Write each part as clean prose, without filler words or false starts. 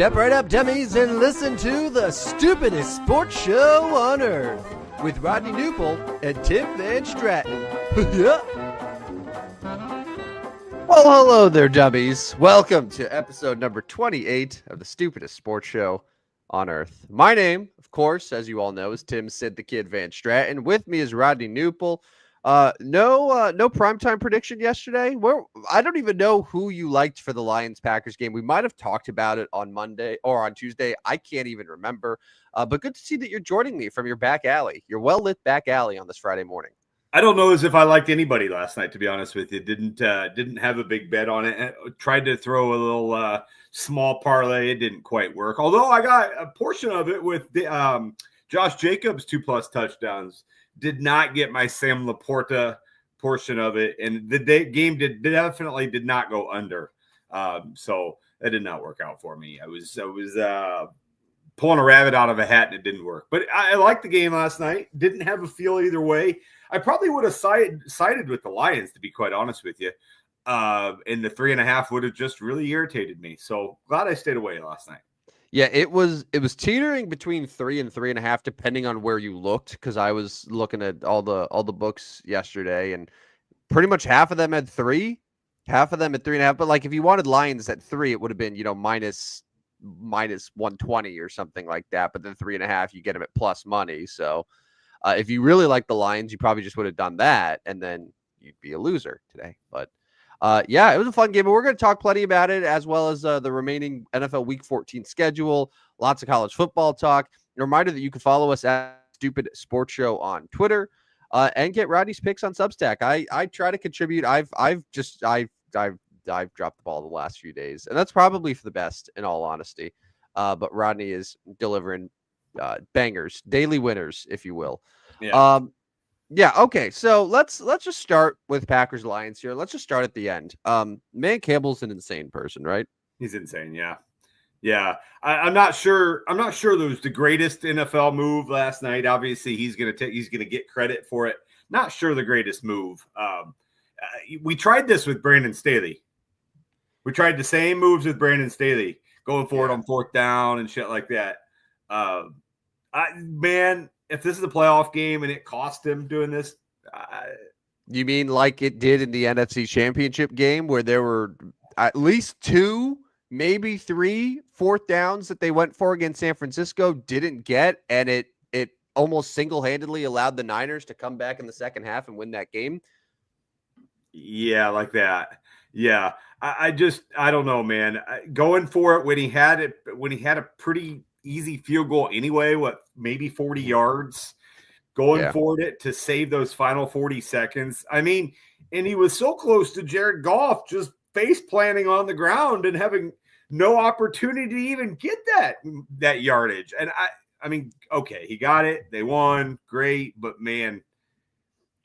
Step right up, dummies, and listen to the stupidest sports show on earth with Rodney Newpol and Tim Van Stratton. Well, hello there, dummies. Welcome to episode number 28 of the stupidest sports show on earth. My name, of course, as you all know, is Tim Sid the Kid Van Stratton. With me is Rodney Newpol. No primetime prediction yesterday. I don't even know who you liked for the Lions-Packers game. We might have talked about it on Monday or on Tuesday. I can't even remember. But good to see that you're joining me from your back alley, your well-lit back alley on this Friday morning. I don't know as if I liked anybody last night, to be honest with you. Didn't have a big bet on it. Tried to throw a little small parlay. It didn't quite work. Although I got a portion of it with the Josh Jacobs 2+ touchdowns. Did not get my Sam Laporta portion of it, and the game definitely did not go under. So that did not work out for me. I was pulling a rabbit out of a hat, and it didn't work. But I liked the game last night. Didn't have a feel either way. I probably would have sided with the Lions, to be quite honest with you. And the 3.5 would have just really irritated me. So glad I stayed away last night. Yeah, it was teetering between 3 and 3.5, depending on where you looked. Because I was looking at all the books yesterday, and pretty much half of them had 3, half of them at 3.5. But like, if you wanted Lions at 3, it would have been minus 120 or something like that. But then 3.5, you get them at plus money. So if you really like the Lions, you probably just would have done that, and then you'd be a loser today. But yeah, it was a fun game, and we're going to talk plenty about it, as well as the remaining NFL Week 14 schedule, lots of college football talk. A reminder that you can follow us at Stupid Sports Show on Twitter, and get Rodney's picks on Substack. I try to contribute. I've dropped the ball the last few days, and that's probably for the best, in all honesty. But Rodney is delivering bangers, daily winners, if you will. Yeah. Yeah, okay. So let's just start with Packers Lions here. Let's just start at the end. Man, Campbell's an insane person, right? He's insane, yeah. Yeah. I'm not sure there was the greatest NFL move last night. Obviously, he's gonna get credit for it. Not sure the greatest move. We tried this with Brandon Staley. We tried the same moves with Brandon Staley, going forward on 4th down and shit like that. Man, if this is a playoff game and it cost him doing this, you mean like it did in the NFC Championship game, where there were at least 2, maybe 3 4th downs that they went for against San Francisco, didn't get, and it almost single-handedly allowed the Niners to come back in the second half and win that game? Yeah, like that. Yeah, I don't know, man. Going for it when he had a pretty easy field goal anyway, maybe 40 yards, going for it to save those final 40 seconds. I mean, and he was so close to Jared Goff just face planting on the ground and having no opportunity to even get that yardage. And I mean, okay, he got it. They won. Great. But man,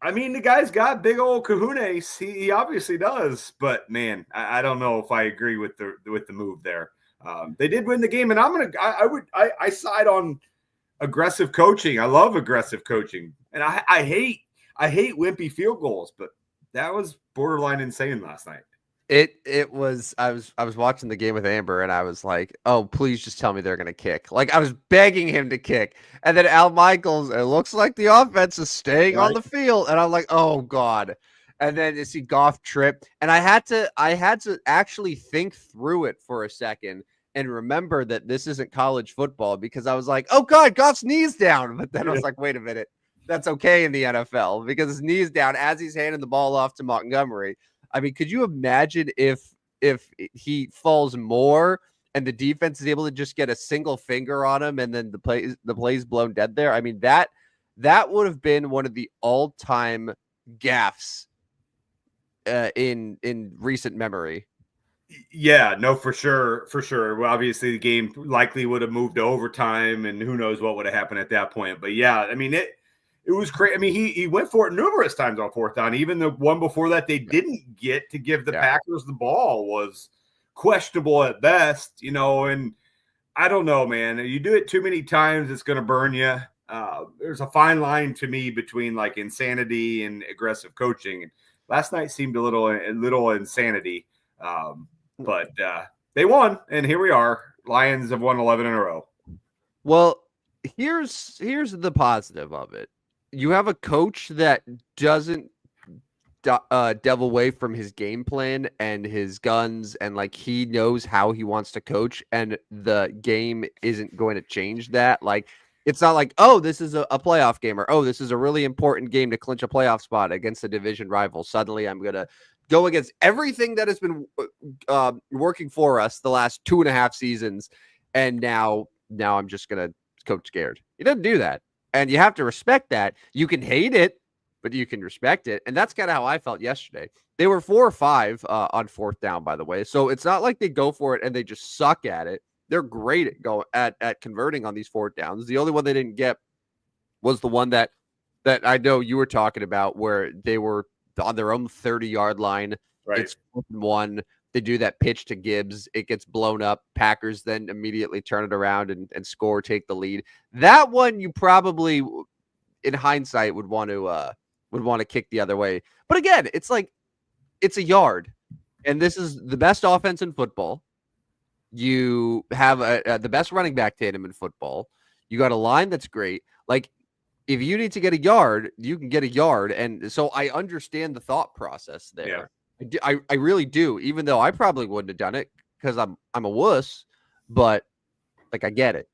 I mean, the guy's got big old kahunas. He obviously does. But man, I don't know if I agree with the move there. They did win the game, and I side on aggressive coaching. I love aggressive coaching, and I hate wimpy field goals, but that was borderline insane last night. It was. I was watching the game with Amber, and I was like, "Oh, please just tell me they're gonna kick." Like, I was begging him to kick, and then Al Michaels. It looks like the offense is staying on the field, and I'm like, "Oh God." And then you see Goff trip, and I had to actually think through it for a second and remember that this isn't college football, because I was like, oh God, Goff's knee's down. But then I was like, wait a minute, that's okay in the NFL, because his knee's down as he's handing the ball off to Montgomery. I mean, could you imagine if he falls more and the defense is able to just get a single finger on him and then the play's blown dead there? I mean, that would have been one of the all-time gaffes in recent memory. Yeah, no, for sure. Well, obviously the game likely would have moved to overtime, and who knows what would have happened at that point. But yeah, I mean, it was crazy. I mean, he went for it numerous times on 4th down. Even the one before that they didn't get to give the Packers the ball was questionable at best, and I don't know, man. You do it too many times, it's going to burn you. There's a fine line to me between like insanity and aggressive coaching. Last night seemed a little insanity. But they won, and here we are. Lions have won 11 in a row. Well, here's the positive of it. You have a coach that doesn't delve away from his game plan and his guns, and like he knows how he wants to coach, and the game isn't going to change that. Like it's not like, oh, this is a playoff game, or oh, this is a really important game to clinch a playoff spot against a division rival. Suddenly I'm gonna go against everything that has been working for us the last 2.5 seasons, and now I'm just gonna coach scared. He doesn't do that, and you have to respect that. You can hate it, but you can respect it. And that's kind of how I felt yesterday. They were 4 or 5 on 4th down, by the way. So it's not like they go for it and they just suck at it. They're great at converting on these 4th downs. The only one they didn't get was the one that I know you were talking about, where they were on their own 30-yard line. Right. It's 1. They do that pitch to Gibbs. It gets blown up. Packers then immediately turn it around and score, take the lead. That one you probably, in hindsight, would want to kick the other way. But again, it's like, it's a yard, and this is the best offense in football. You have the best running back tandem in football. You got a line that's great. Like, if you need to get a yard, you can get a yard. And so I understand the thought process there. Yeah. I really do, even though I probably wouldn't have done it because I'm a wuss, but like, I get it.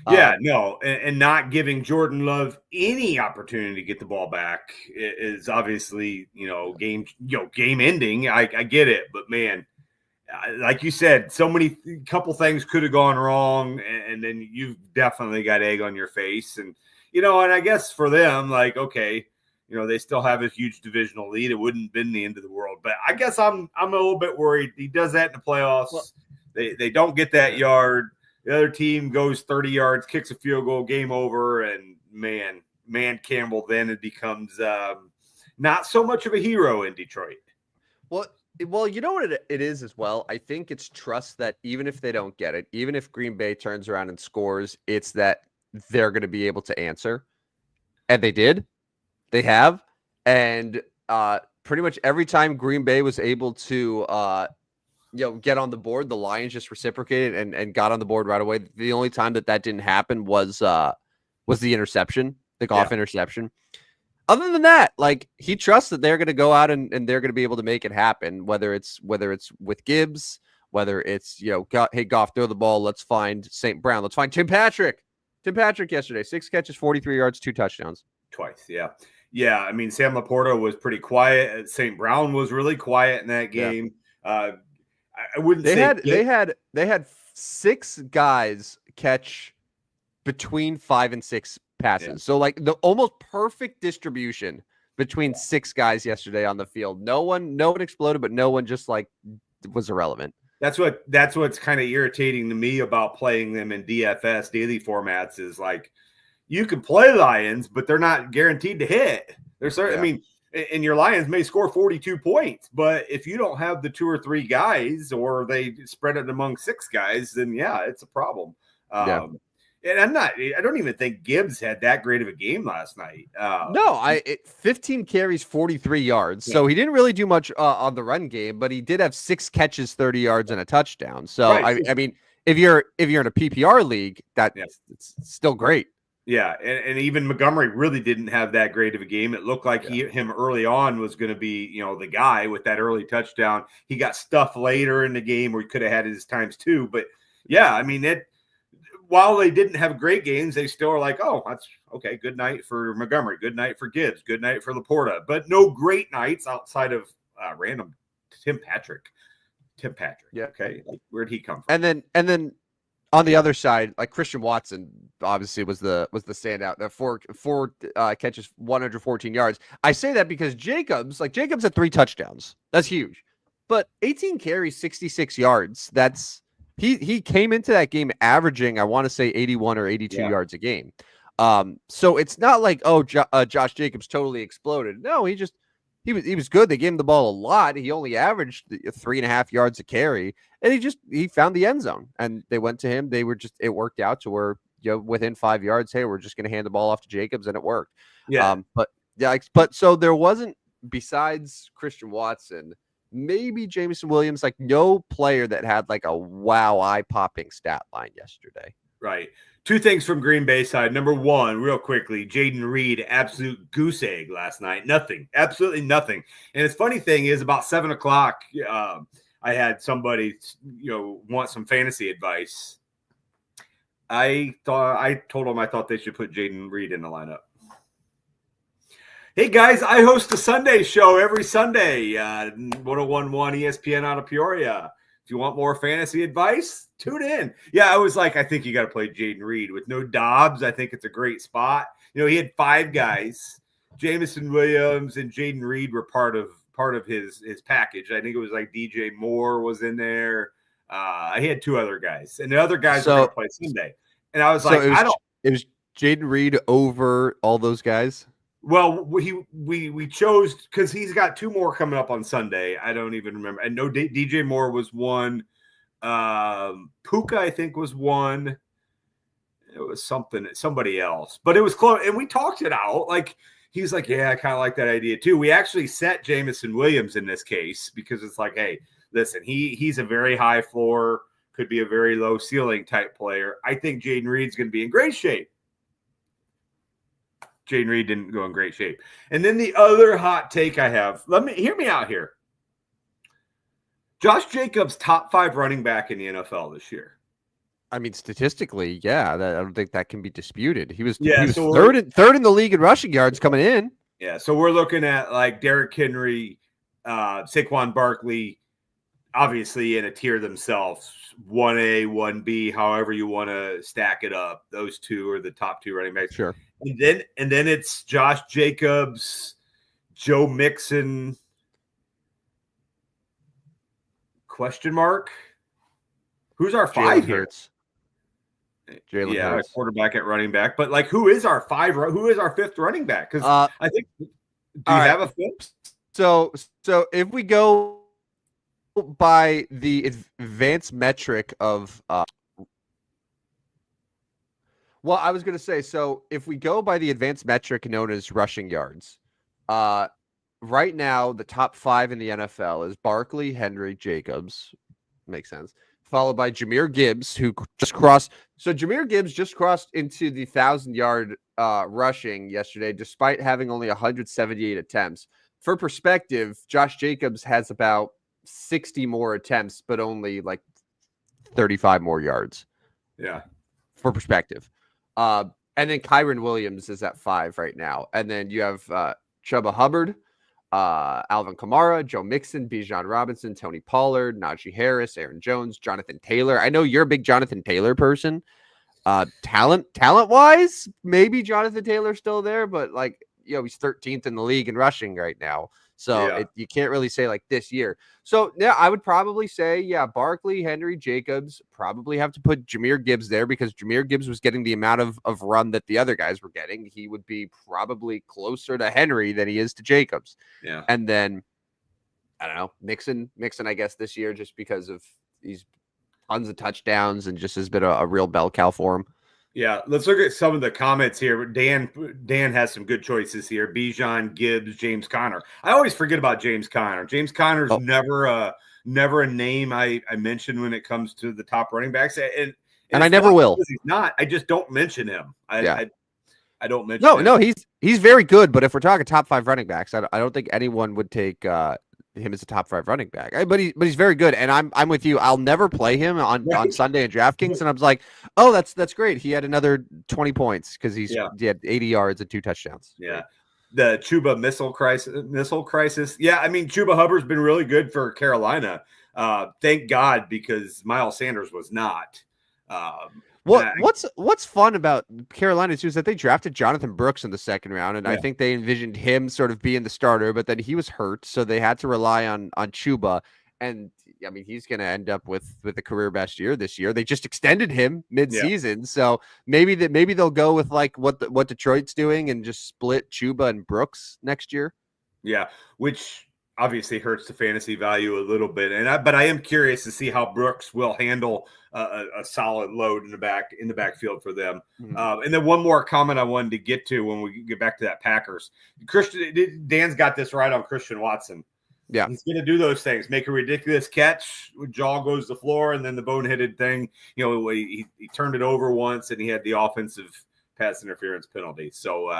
Yeah, no, and not giving Jordan Love any opportunity to get the ball back is obviously, game ending. I get it, but man, like you said, couple things could have gone wrong, and then you've definitely got egg on your face, and and I guess for them, like, okay, they still have a huge divisional lead. It wouldn't have been the end of the world, but I guess I'm a little bit worried. He does that in the playoffs. Well, they don't get that yard. The other team goes 30 yards, kicks a field goal, game over, and man Campbell then it becomes not so much of a hero in Detroit. Well, you know what it is as well? I think it's trust that even if they don't get it, even if Green Bay turns around and scores, it's that they're going to be able to answer. And they did. They have. And pretty much every time Green Bay was able to get on the board, the Lions just reciprocated and got on the board right away. The only time that didn't happen was the interception, the Goff interception. Other than that, like, he trusts that they're going to go out and they're going to be able to make it happen, whether it's with Gibbs, whether it's, hey, Goff, throw the ball. Let's find St. Brown. Let's find Tim Patrick. Tim Patrick yesterday, 6 catches, 43 yards, 2 touchdowns. Twice, yeah. Yeah, I mean, Sam Laporta was pretty quiet. St. Brown was really quiet in that game. Yeah. I wouldn't say they had 6 guys catch between 5 and 6 passes. Yeah. So like the almost perfect distribution between 6 guys yesterday on the field. No one exploded, but no one just like was irrelevant. That's what's kind of irritating to me about playing them in DFS daily formats is, like, you can play Lions, but they're not guaranteed to hit. They're certain. Yeah. I mean, and your Lions may score 42 points, but if you don't have the 2 or 3 guys, or they spread it among 6 guys, then yeah, it's a problem. And I don't even think Gibbs had that great of a game last night. 15 carries, 43 yards. Yeah. So he didn't really do much on the run game, but he did have 6 catches, 30 yards, and a touchdown. So right. I mean, if you're in a PPR league, it's still great. Yeah, and even Montgomery really didn't have that great of a game. It looked like him early on was going to be, the guy with that early touchdown. He got stuff later in the game where he could have had his times too. But yeah, I mean, while they didn't have great games, they still are like, oh, that's okay. Good night for Montgomery. Good night for Gibbs. Good night for Laporta. But no great nights outside of random Tim Patrick. Yeah. Okay. Like, where'd he come from? And then on the other side, like, Christian Watson obviously was the standout. The 4 catches, 114 yards. I say that because Jacobs had 3 touchdowns. That's huge. But 18 carries, 66 yards. He came into that game averaging, I want to say, 81 or 82 yards a game. So it's not like, Josh Jacobs totally exploded. No, he was good. They gave him the ball a lot. He only averaged 3.5 yards a carry, and he found the end zone, and they went to him. It worked out to where, within 5 yards, hey, we're just going to hand the ball off to Jacobs, and it worked. Yeah. But so there wasn't, besides Christian Watson, maybe Jameson Williams. Like no player that had like a wow eye-popping stat line yesterday. Right. Two things from Green Bay side. Number one, real quickly, Jaden Reed, absolute goose egg last night. Nothing. Absolutely nothing. And the funny thing is about 7 o'clock, I had somebody, want some fantasy advice. I told them I thought they should put Jaden Reed in the lineup. Hey guys, I host a Sunday show every Sunday, 1011 ESPN out of Peoria. If you want more fantasy advice, tune in. Yeah, I was like, I think you got to play Jaden Reed with no Dobbs. I think it's a great spot. He had 5 guys. Jameson Williams and Jaden Reed were part of his package. I think it was like DJ Moore was in there. He had 2 other guys, and the other guys were going to play Sunday. And I was like, it was Jaden Reed over all those guys. Well, we chose because he's got 2 more coming up on Sunday. I don't even remember. And no, DJ Moore was one. Puka, I think, was one. It was somebody else, but it was close. And we talked it out. Like he was like, "Yeah, I kind of like that idea too." We actually set Jameson Williams in this case because it's like, hey, listen, he's a very high floor, could be a very low ceiling type player. I think Jaden Reed's going to be in great shape. Jaden Reed didn't go in great shape. And then the other hot take I have, hear me out here. Josh Jacobs, top 5 running back in the NFL this year. I mean, statistically, yeah, I don't think that can be disputed. He was so third in the league in rushing yards coming in. Yeah, so we're looking at like Derrick Henry, Saquon Barkley, obviously in a tier themselves, 1A, 1B, however you want to stack it up. Those 2 are the top 2 running backs. Sure. And then it's Josh Jacobs, Joe Mixon, question mark. Who's our 5 here? Jalen Hurts. A quarterback at running back. But like, who is our 5? Who is our 5th running back? Because I think. Do you have a 5th? So if we go by the advanced metric of well, I was going to say, so if we go by the advanced metric known as rushing yards, right now the top 5 in the NFL is Barkley, Henry, Jacobs. Makes sense. Followed by Jahmyr Gibbs, who just crossed. So Jahmyr Gibbs just crossed into the 1,000-yard rushing yesterday, despite having only 178 attempts. For perspective, Josh Jacobs has about 60 more attempts, but only like 35 more yards. Yeah. For perspective. And then Kyron Williams is at 5 right now. And then you have Chuba Hubbard, Alvin Kamara, Joe Mixon, Bijan Robinson, Tony Pollard, Najee Harris, Aaron Jones, Jonathan Taylor. I know you're a big Jonathan Taylor person. Talent-wise, maybe Jonathan Taylor's still there, but like, he's 13th in the league in rushing right now. So you can't really say like this year. So yeah, I would probably say, Barkley, Henry, Jacobs, probably have to put Jahmyr Gibbs there because Jahmyr Gibbs was getting the amount of run that the other guys were getting. He would be probably closer to Henry than he is to Jacobs. Yeah. And then, I don't know, Mixon, I guess this year, just because of these tons of touchdowns and just has been a real bell cow for him. Yeah, let's look at some of the comments here. Dan has some good choices here. Bijan, Gibbs, James Conner. I always forget about James Conner. James Conner's never a name I mention when it comes to the top running backs, and I never will. He's not. I just don't mention him. I don't mention. No, he's very good. But if we're talking top 5 running backs, I don't think anyone would take him as a top 5 running back. But he's very good, and I'm with you. I'll never play him on Sunday in DraftKings, and I was like, oh, that's great. He had another 20 points because he had 80 yards and 2 touchdowns. Yeah, the Chuba missile crisis. Yeah, I mean Chuba Hubbard's been really good for Carolina. Thank God, because Miles Sanders was not. What's fun about Carolina too is that they drafted Jonathan Brooks in the 2nd round, and I think they envisioned him sort of being the starter, but then he was hurt, so they had to rely on Chuba. And I mean, he's going to end up with a career best year this year. They just extended him mid-season, so maybe they'll go with like what Detroit's doing and just split Chuba and Brooks next year. Yeah, which obviously hurts the fantasy value a little bit, but I am curious to see how Brooks will handle a solid load in the backfield for them. Mm-hmm. And then one more comment I wanted to get to when we get back to that Packers. Dan's got this right on Christian Watson. Yeah. He's going to do those things, make a ridiculous catch, jaw goes to the floor, and then the boneheaded thing. He turned it over once, and he had the offensive pass interference penalty. So,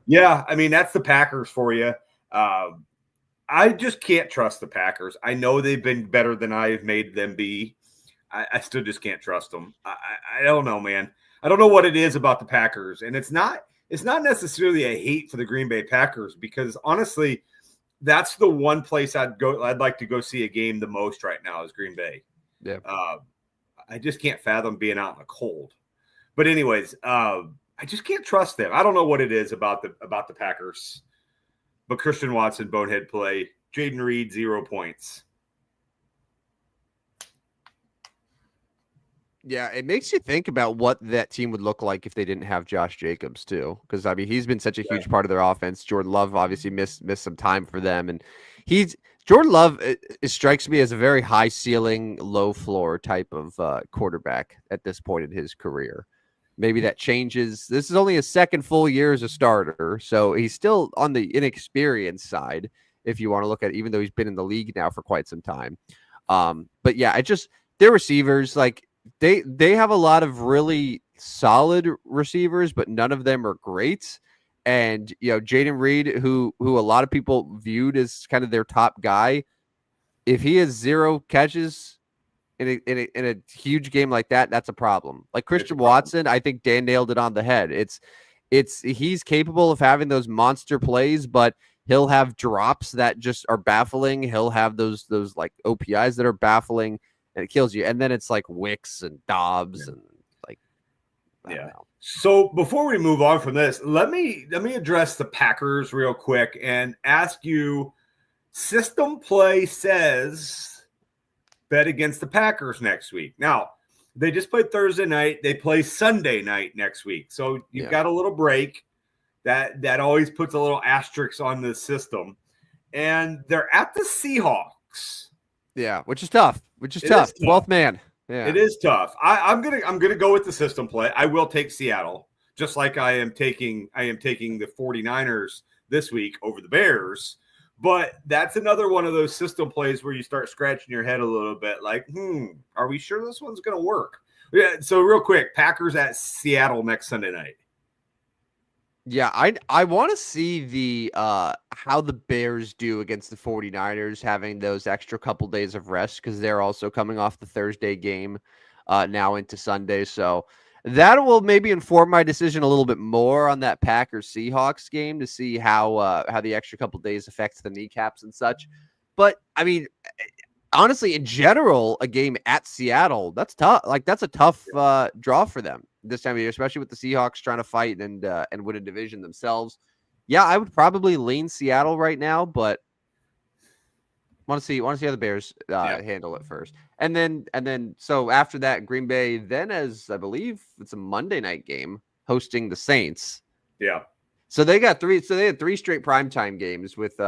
yeah, I mean, that's the Packers for you. I just can't trust the Packers. I know they've been better than I've made them be. I still just can't trust them. I don't know, man. I don't know what it is about the Packers, and it's not necessarily a hate for the Green Bay Packers, because honestly, that's the one place I'd like to go see a game the most right now is Green Bay. Yeah. I just can't fathom being out in the cold. But anyways, I just can't trust them. I don't know what it is about the Packers. But Christian Watson, bonehead play. Jaden Reed, 0 points. Yeah, it makes you think about what that team would look like if they didn't have Josh Jacobs too. Because I mean, he's been such a huge part of their offense. Jordan Love obviously missed some time for them, and Jordan Love. It strikes me as a very high ceiling, low floor type of quarterback at this point in his career. Maybe that changes. This is only his second full year as a starter, so he's still on the inexperienced side, if you want to look at it, even though he's been in the league now for quite some time. But yeah, their receivers, like they have a lot of really solid receivers, but none of them are great. And Jaden Reed, who a lot of people viewed as kind of their top guy, if he has 0 catches in a huge game like that, that's a problem. Like Christian Watson, I think Dan nailed it on the head. He's capable of having those monster plays, but he'll have drops that just are baffling. He'll have those like OPIs that are baffling, and it kills you. And then it's like Wicks and Dobbs and like, I don't know. So before we move on from this, let me address the Packers real quick and ask you, system play says bet against the Packers next week. Now, they just played Thursday night. They play Sunday night next week. So you've got a little break. That always puts a little asterisk on the system. And they're at the Seahawks. Yeah, which is tough. 12th man. Yeah. It is tough. I'm gonna go with the system play. I will take Seattle, just like I am taking the 49ers this week over the Bears. But that's another one of those system plays where you start scratching your head a little bit like, are we sure this one's going to work? Yeah. So real quick, Packers at Seattle next Sunday night. Yeah, I want to see the how the Bears do against the 49ers, having those extra couple days of rest, because they're also coming off the Thursday game now into Sunday. So that will maybe inform my decision a little bit more on that Packers-Seahawks game to see how the extra couple days affects the kneecaps and such. But I mean, honestly, in general, a game at Seattle, that's tough. Like that's a tough draw for them this time of year, especially with the Seahawks trying to fight and win a division themselves. Yeah, I would probably lean Seattle right now, but want to see how the Bears handle it first. And then so after that, Green Bay then, as I believe it's a Monday night game, hosting the Saints. Yeah. So they got 3. So they had 3 straight primetime games with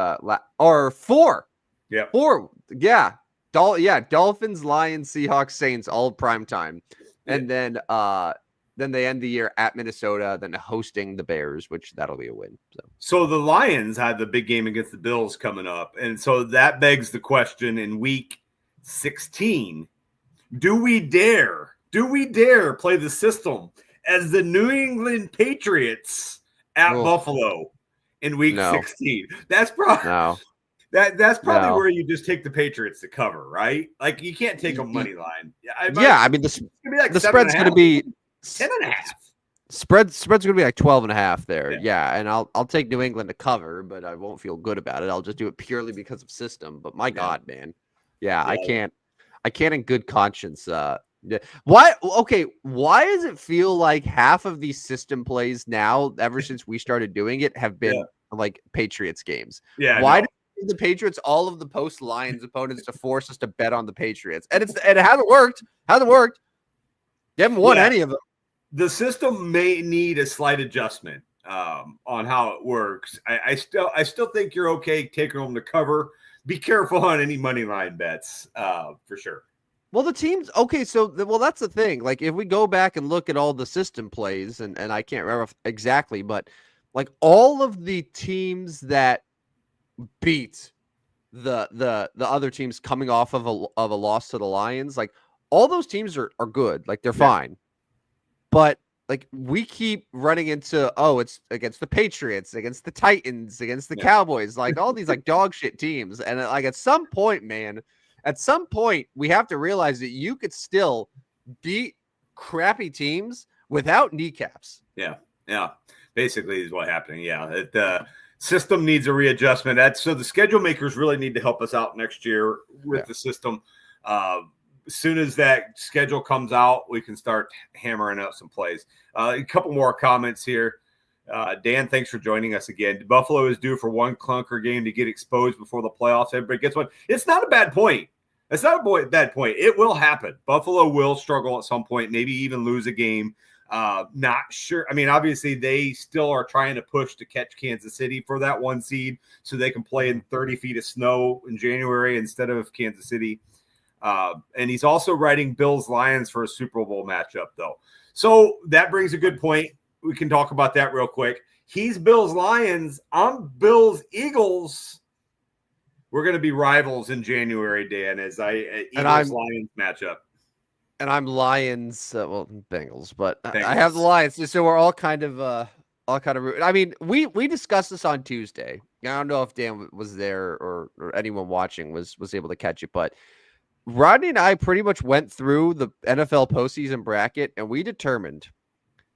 or 4. Yeah. 4. Yeah. Dolphins, Lions, Seahawks, Saints, all primetime. And then they end the year at Minnesota, then hosting the Bears, which that'll be a win. So the Lions had the big game against the Bills coming up. And so that begs the question in week 16, do we dare play the system as the New England Patriots at Buffalo in week 16? That's probably that's probably where you just take the Patriots to cover, right? Like you can't take a money line. I mean the spread's going to be 10.5. Spread's going to be like 12.5 there. Yeah, and I'll take New England to cover, but I won't feel good about it. I'll just do it purely because of system. But my God, man. Yeah, I can't in good conscience. Why does it feel like half of these system plays now, ever since we started doing it, have been like Patriots games? Yeah. Why do the Patriots all of the post Lions opponents to force us to bet on the Patriots? And it hasn't worked. You haven't won any of them. The system may need a slight adjustment on how it works. I still think you're okay taking them to cover. Be careful on any money line bets for sure. Well, the teams, that's the thing. Like, if we go back and look at all the system plays, and I can't remember exactly, but like all of the teams that beat the other teams coming off of a loss to the Lions, like all those teams are good, like they're fine, but like we keep running into it's against the Patriots, against the Titans, against the Cowboys, like all these like dog shit teams, and like at some point, man, we have to realize that you could still beat crappy teams without kneecaps. Yeah, basically is what happening. Yeah, the system needs a readjustment. So the schedule makers really need to help us out next year with the system. As soon as that schedule comes out, we can start hammering out some plays. A couple more comments here. Dan, thanks for joining us again. Buffalo is due for one clunker game to get exposed before the playoffs. Everybody gets one. It's not a bad point. It's not a bad point. It will happen. Buffalo will struggle at some point, maybe even lose a game. Not sure. I mean, obviously, they still are trying to push to catch Kansas City for that 1 seed so they can play in 30 feet of snow in January instead of Kansas City. And he's also writing Bills-Lions for a Super Bowl matchup, though. So that brings a good point. We can talk about that real quick. He's Bills-Lions. I'm Bills-Eagles. We're going to be rivals in January, Dan, as Eagles-Lions matchup. And I'm Lions, Bengals, but Bengals. I have the Lions. So we're all kind of I mean, we discussed this on Tuesday. I don't know if Dan was there or anyone watching was able to catch it, but Rodney and I pretty much went through the NFL postseason bracket, and we determined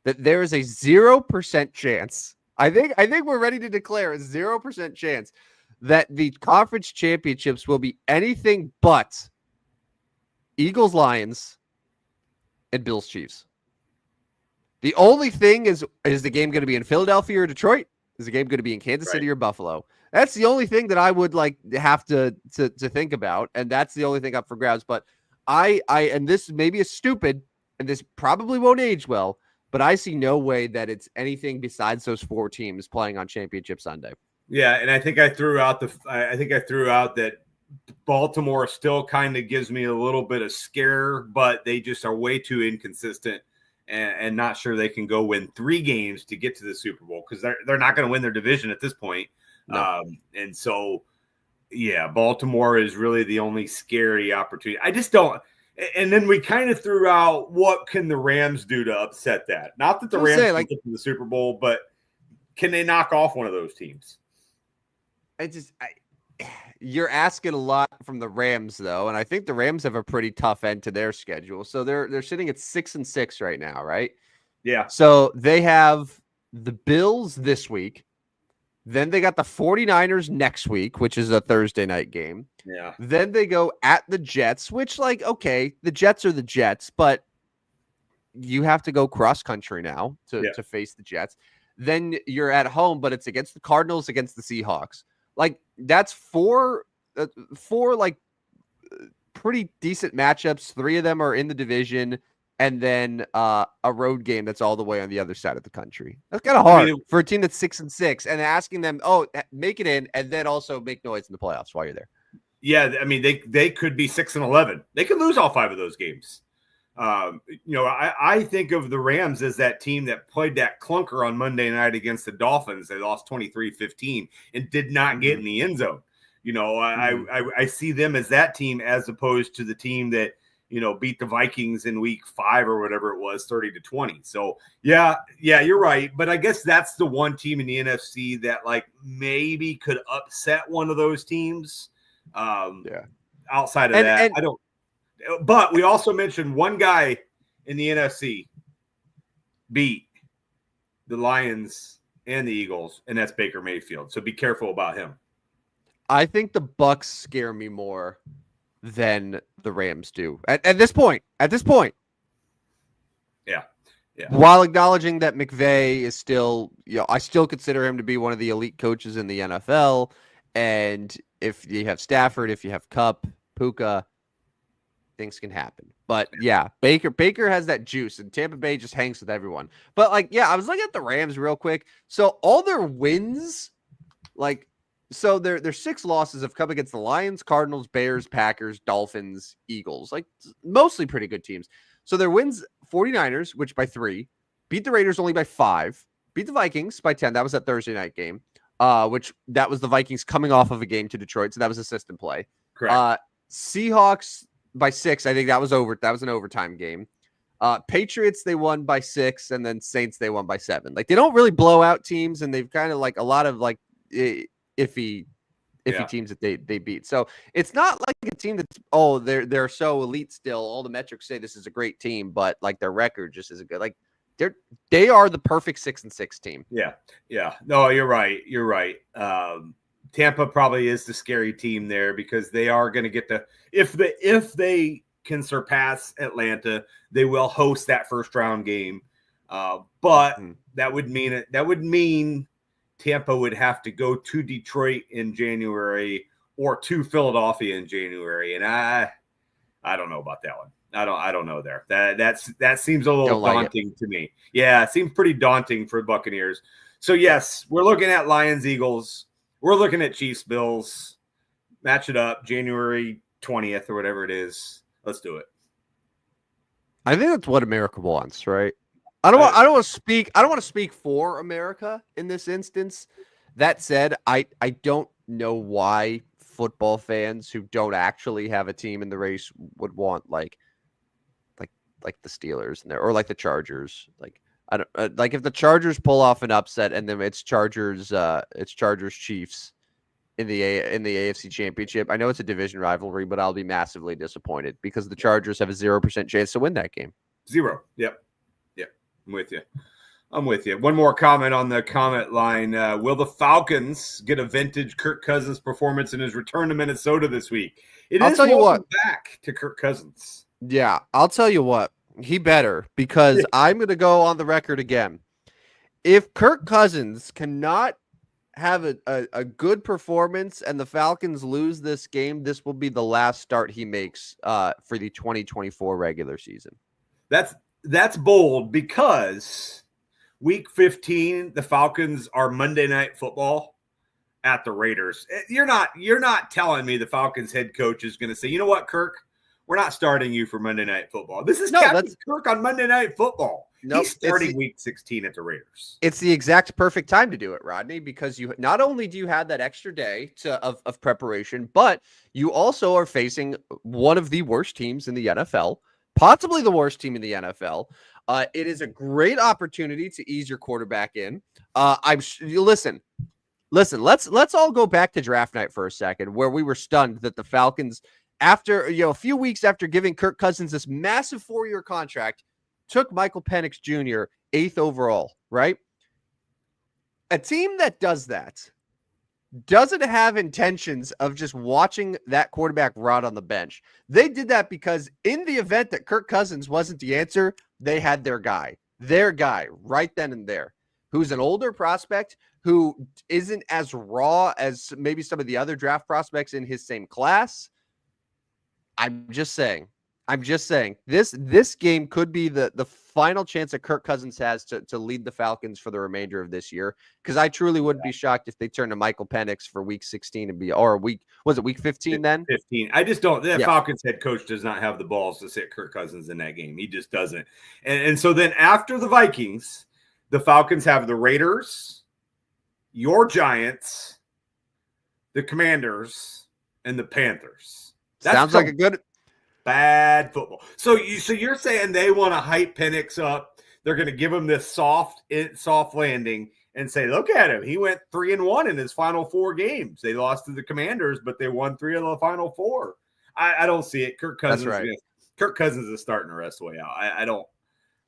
that there is a 0% chance. I think we're ready to declare a 0% chance that the conference championships will be anything but Eagles-Lions and Bills-Chiefs. The only thing is the game going to be in Philadelphia or Detroit? Is the game going to be in Kansas City or Buffalo? That's the only thing that I would like have to think about, and that's the only thing up for grabs. But and this maybe is stupid, and this probably won't age well, but I see no way that it's anything besides those 4 teams playing on Championship Sunday. Yeah, and I think I threw out that Baltimore still kind of gives me a little bit of scare, but they just are way too inconsistent and not sure they can go win 3 games to get to the Super Bowl because they're not going to win their division at this point. No. And so, yeah, Baltimore is really the only scary opportunity. I just don't. And then we kind of threw out what can the Rams do to upset that? Not that the Rams can get to the Super Bowl, but can they knock off one of those teams? You're asking a lot from the Rams, though, and I think the Rams have a pretty tough end to their schedule. So they're sitting at 6-6 right now, right? Yeah. So they have the Bills this week. Then they got the 49ers next week, which is a Thursday night game. Yeah. Then they go at the Jets, which, like, okay, the Jets are the Jets, but you have to go cross country now to face the Jets. Then you're at home, but it's against the Cardinals, against the Seahawks. Like, that's four like pretty decent matchups. 3 of them are in the division, and then a road game that's all the way on the other side of the country. That's kind of hard for a team that's 6-6, and asking them, make it in, and then also make noise in the playoffs while you're there. Yeah, I mean, they could be 6-11. They could lose all 5 of those games. I think of the Rams as that team that played that clunker on Monday night against the Dolphins. They lost 23-15 and did not get in the end zone. I see them as that team as opposed to the team that, beat the Vikings in week 5 or whatever it was, 30-20. So yeah, you're right. But I guess that's the one team in the NFC that like maybe could upset one of those teams. Outside of that, I don't. But we also mentioned one guy in the NFC beat the Lions and the Eagles, and that's Baker Mayfield. So be careful about him. I think the Bucks scare me more than the Rams do at this point. Yeah. While acknowledging that McVay is still, I still consider him to be one of the elite coaches in the NFL. And if you have Stafford, if you have Kupp, Puka, things can happen. But yeah, Baker has that juice, and Tampa Bay just hangs with everyone. But I was looking at the Rams real quick. So all their wins, their 6 losses have come against the Lions, Cardinals, Bears, Packers, Dolphins, Eagles, mostly pretty good teams. So their wins, 49ers, which by 3, beat the Raiders only by 5, beat the Vikings by 10. That was that Thursday night game. which that was the Vikings coming off of a game to Detroit, so that was a system play. Correct. Seahawks by 6. I think that was over. That was an overtime game. Patriots, they won by 6, and then Saints, they won by 7. Like, they don't really blow out teams, and they've kind of like a lot of like iffy teams that they beat. So it's not like a team that's they're so elite still. All the metrics say this is a great team, but like their record just isn't good. Like they are the perfect 6-6 team. Yeah. No, you're right. You're right. Tampa probably is the scary team there because they are going to get if they can surpass Atlanta, they will host that first round game. But that would mean Tampa would have to go to Detroit in January or to Philadelphia in January, and I don't know about that one. I don't know there. That seems a little daunting to me. Yeah, it seems pretty daunting for Buccaneers. So yes, we're looking at Lions Eagles. We're looking at Chiefs Bills. Match it up January 20th or whatever it is. Let's do it. I think that's what America wants, right? I don't want to speak for America in this instance. That said, I don't know why football fans who don't actually have a team in the race would want like the Steelers in there or like the Chargers. Like I don't like if the Chargers pull off an upset and then it's Chargers Chiefs in the AFC Championship. I know it's a division rivalry, but I'll be massively disappointed because the Chargers have a 0% chance to win that game. 0. Yep. I'm with you. One more comment on the comment line. Will the Falcons get a vintage Kirk Cousins performance in his return to Minnesota this week? I'll tell you what. Back to Kirk Cousins. Yeah, I'll tell you what. He better, because I'm going to go on the record again. If Kirk Cousins cannot have a good performance and the Falcons lose this game, this will be the last start he makes for the 2024 regular season. That's bold because week 15, the Falcons are Monday Night Football at the Raiders. You're not telling me the Falcons head coach is going to say, you know what, Kirk, we're not starting you for Monday Night Football. This is Captain Kirk on Monday Night Football. Nope, he's starting week 16 at the Raiders. It's the exact perfect time to do it, Rodney, because you not only do you have that extra day of preparation, but you also are facing one of the worst teams in the NFL, possibly the worst team in the NFL. It is a great opportunity to ease your quarterback in. Listen. Let's all go back to draft night for a second, where we were stunned that the Falcons, after a few weeks after giving Kirk Cousins this massive 4-year contract, took Michael Penix Jr. 8th overall. Right? A team that does that doesn't have intentions of just watching that quarterback rot on the bench. They did that because in the event that Kirk Cousins wasn't the answer, they had their guy right then and there, who's an older prospect who isn't as raw as maybe some of the other draft prospects in his same class. I'm just saying this game could be the final chance that Kirk Cousins has to lead the Falcons for the remainder of this year. Because I truly wouldn't be shocked if they turn to Michael Penix for week 16 and week 15 then? 15. I just don't. The Falcons head coach does not have the balls to sit Kirk Cousins in that game. He just doesn't. And so then after the Vikings, the Falcons have the Raiders, your Giants, the Commanders, and the Panthers. Sounds like a good bad football. So you're saying they want to hype Penix up? They're going to give him this soft landing and say, "Look at him. He went 3-1 in his final 4 games. They lost to the Commanders, but they won 3 of the final 4." I don't see it. Kirk Cousins. That's right. Kirk Cousins is starting the rest of the way out. I don't.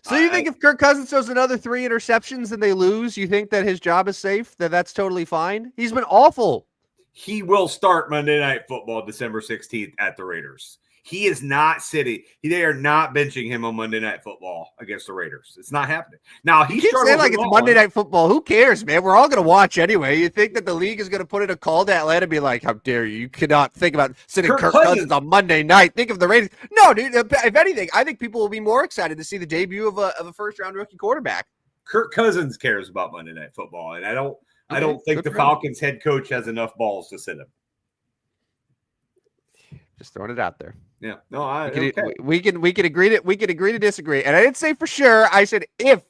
So you think if Kirk Cousins throws another 3 interceptions and they lose, you think that his job is safe? That's totally fine? He's been awful. He will start Monday Night Football December 16th at the Raiders. He is not sitting. They are not benching him on Monday Night Football against the Raiders. It's not happening. Now he saying like it's Monday Night Football. Who cares, man? We're all going to watch anyway. You think that the league is going to put in a call to Atlanta and be like, "How dare you? You cannot think about sitting Kirk Cousins on Monday night. Think of the Raiders." No, dude. If anything, I think people will be more excited to see the debut of a first-round rookie quarterback. Kirk Cousins cares about Monday Night Football, and I don't think the Falcons head coach has enough balls to sit him. Just throwing it out there. Yeah. No, we can agree to disagree. And I didn't say for sure. I said if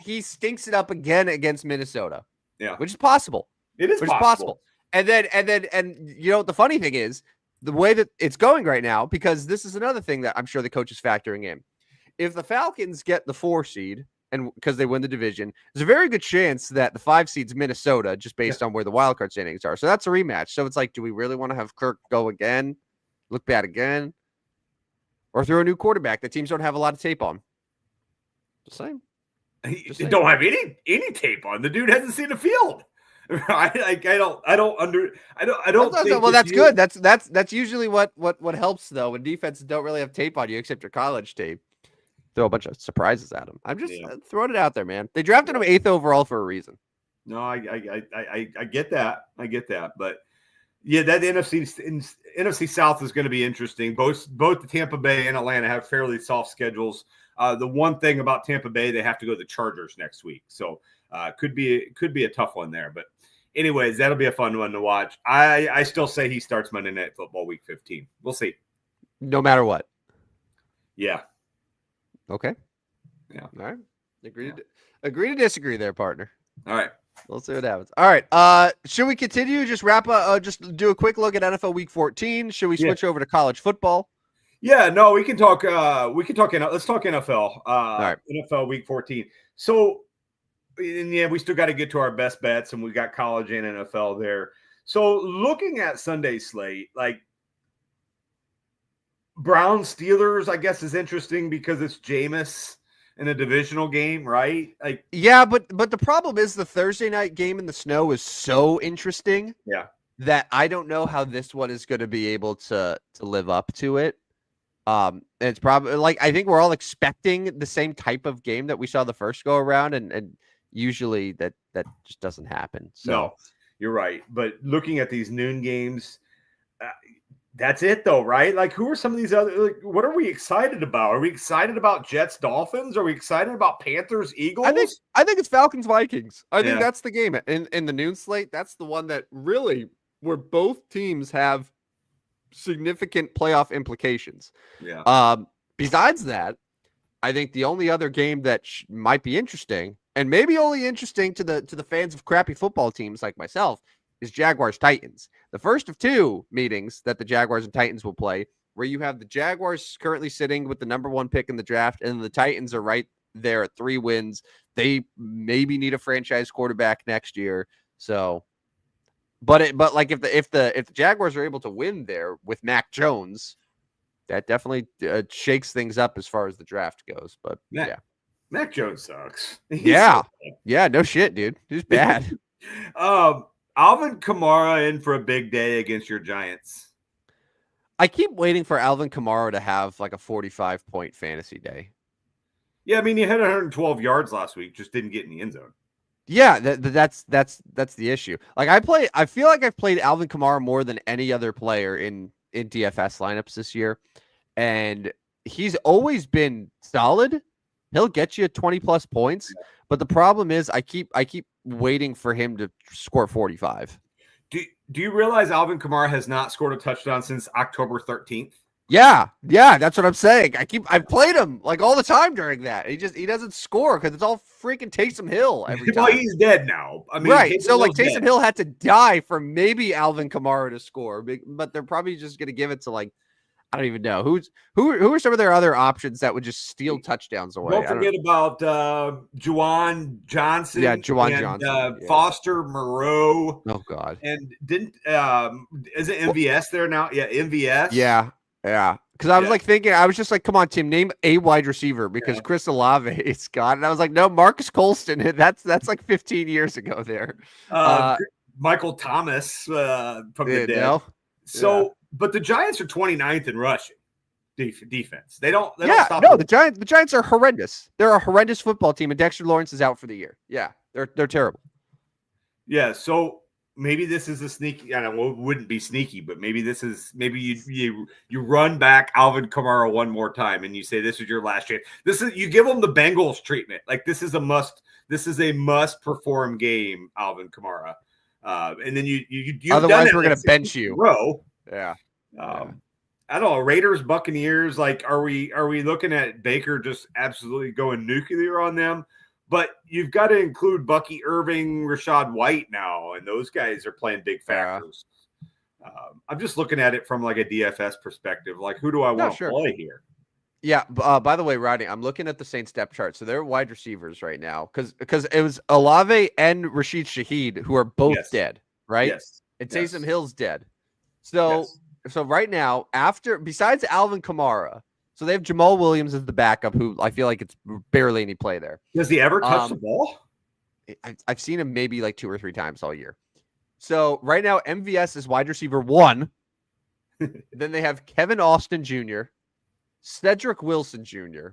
he stinks it up again against Minnesota. Yeah. Which is possible. It is which is possible. possible. And you know what the funny thing is, the way that it's going right now, because this is another thing that I'm sure the coach is factoring in. If the Falcons get the 4 seed, and because they win the division, there's a very good chance that the 5 seed's Minnesota, just based on where the wild card standings are. So that's a rematch. So it's like, do we really want to have Kirk go again, look bad again, or throw a new quarterback that teams don't have a lot of tape on? Just saying. They don't have any tape on. The dude hasn't seen the field. I don't think. Well, that's good. That's usually what helps though when defenses don't really have tape on you except your college tape. Throw a bunch of surprises at them. I'm just throwing it out there, man. They drafted him 8th overall for a reason. No, I get that. I get that, but yeah, that NFC South is going to be interesting. Both the Tampa Bay and Atlanta have fairly soft schedules. The one thing about Tampa Bay, they have to go to the Chargers next week, so could be a tough one there. But anyways, that'll be a fun one to watch. I still say he starts Monday Night Football Week 15. We'll see. No matter what. Yeah. Okay. Yeah. All right. Agree to disagree there, partner. All right. We'll see what happens. All right. Should we continue? Just just do a quick look at NFL Week 14. Should we switch over to college football? Yeah, no, we can talk. Let's talk NFL. All right. NFL Week 14. So, and yeah, we still got to get to our best bets, and we got college and NFL there. So, looking at Sunday slate, like Browns Steelers, I guess is interesting because it's Jameis in a divisional game, right? Like, yeah, but the problem is the Thursday night game in the snow is so interesting. Yeah. That I don't know how this one is going to be able to live up to it. And it's probably like I think we're all expecting the same type of game that we saw the first go around, and usually that just doesn't happen. So no, you're right. But looking at these noon games, that's it though, right? Like, who are some of these other? Like, what are we excited about? Are we excited about Jets Dolphins? Are we excited about Panthers Eagles? I think it's Falcons Vikings. I think that's the game in the noon slate. That's the one that really where both teams have significant playoff implications. Yeah. Besides that, I think the only other game that might be interesting, and maybe only interesting to the fans of crappy football teams like myself, is Jaguars Titans. The first of 2 meetings that the Jaguars and Titans will play, where you have the Jaguars currently sitting with the number 1 pick in the draft, and the Titans are right there at 3 wins. They maybe need a franchise quarterback next year. So, but like if the Jaguars are able to win there with Mac Jones, that definitely shakes things up as far as the draft goes. But Mac Jones sucks. Yeah, no shit, dude. He's bad. Alvin Kamara in for a big day against your Giants. I keep waiting for Alvin Kamara to have like a 45-point fantasy day. Yeah, I mean, he had 112 yards last week, just didn't get in the end zone. Yeah, that's the issue. Like I feel like I've played Alvin Kamara more than any other player in DFS lineups this year, and he's always been solid. He'll get you 20+ points, but the problem is I keep waiting for him to score 45. Do you realize Alvin Kamara has not scored a touchdown since October 13th? Yeah, that's what I'm saying. I've played him like all the time during that. He doesn't score because it's all freaking Taysom Hill every time. Well, he's dead now. I mean, right. So like Taysom Hill had to die for maybe Alvin Kamara to score, but they're probably just gonna give it to like I don't even know who are some of their other options that would just steal touchdowns away. Don't forget about Juwan Johnson. Yeah, Juwan Johnson. Foster Moreau. Oh God. And is it MVS there now? Yeah, MVS. Yeah. Because I was like thinking, I was just like, come on, Tim, name a wide receiver because Chris Olave is gone. And I was like, no, Marcus Colston. That's like 15 years ago there. Michael Thomas from the dead. No? So, but the Giants are 29th in rushing defense. They don't stop. No, the Giants are horrendous. They're a horrendous football team, and Dexter Lawrence is out for the year. Yeah, they're terrible. Yeah, so maybe this is a sneaky. I don't know, it wouldn't be sneaky, but maybe you run back Alvin Kamara one more time, and you say this is your last chance. You give them the Bengals treatment. Like this is a must perform game, Alvin Kamara. And then you otherwise we're gonna bench you. Yeah. I don't know. Raiders, Buccaneers. Like, are we looking at Baker just absolutely going nuclear on them, But you've got to include Bucky Irving, Rashad White now, and those guys are playing big factors. I'm just looking at it from like a DFS perspective. Like, who do I want to play here? Yeah. By the way, Rodney, I'm looking at the Saints depth chart. So they're wide receivers right now because it was Olave and Rashid Shaheed who are both dead, right? Yes. And Taysom Hill's dead. So right now, besides Alvin Kamara, so they have Jamal Williams as the backup, who I feel like it's barely any play there. Does he ever touch the ball? I've seen him maybe like 2 or 3 times all year. So right now, MVS is wide receiver 1. Then they have Kevin Austin Jr., Cedric Wilson Jr.,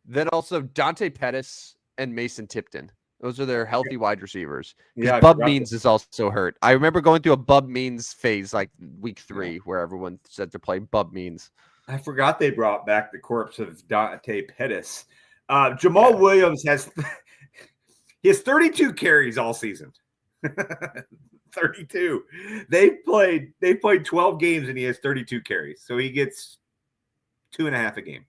then also Dante Pettis and Mason Tipton. Those are their healthy wide receivers. Because Bub Means is also hurt. I remember going through a Bub Means phase like week 3 where everyone said to play Bub Means. I forgot they brought back the corpse of Dante Pettis. Jamal Williams has 32 carries all season. 32. They played 12 games and he has 32 carries. So he gets 2.5 a game.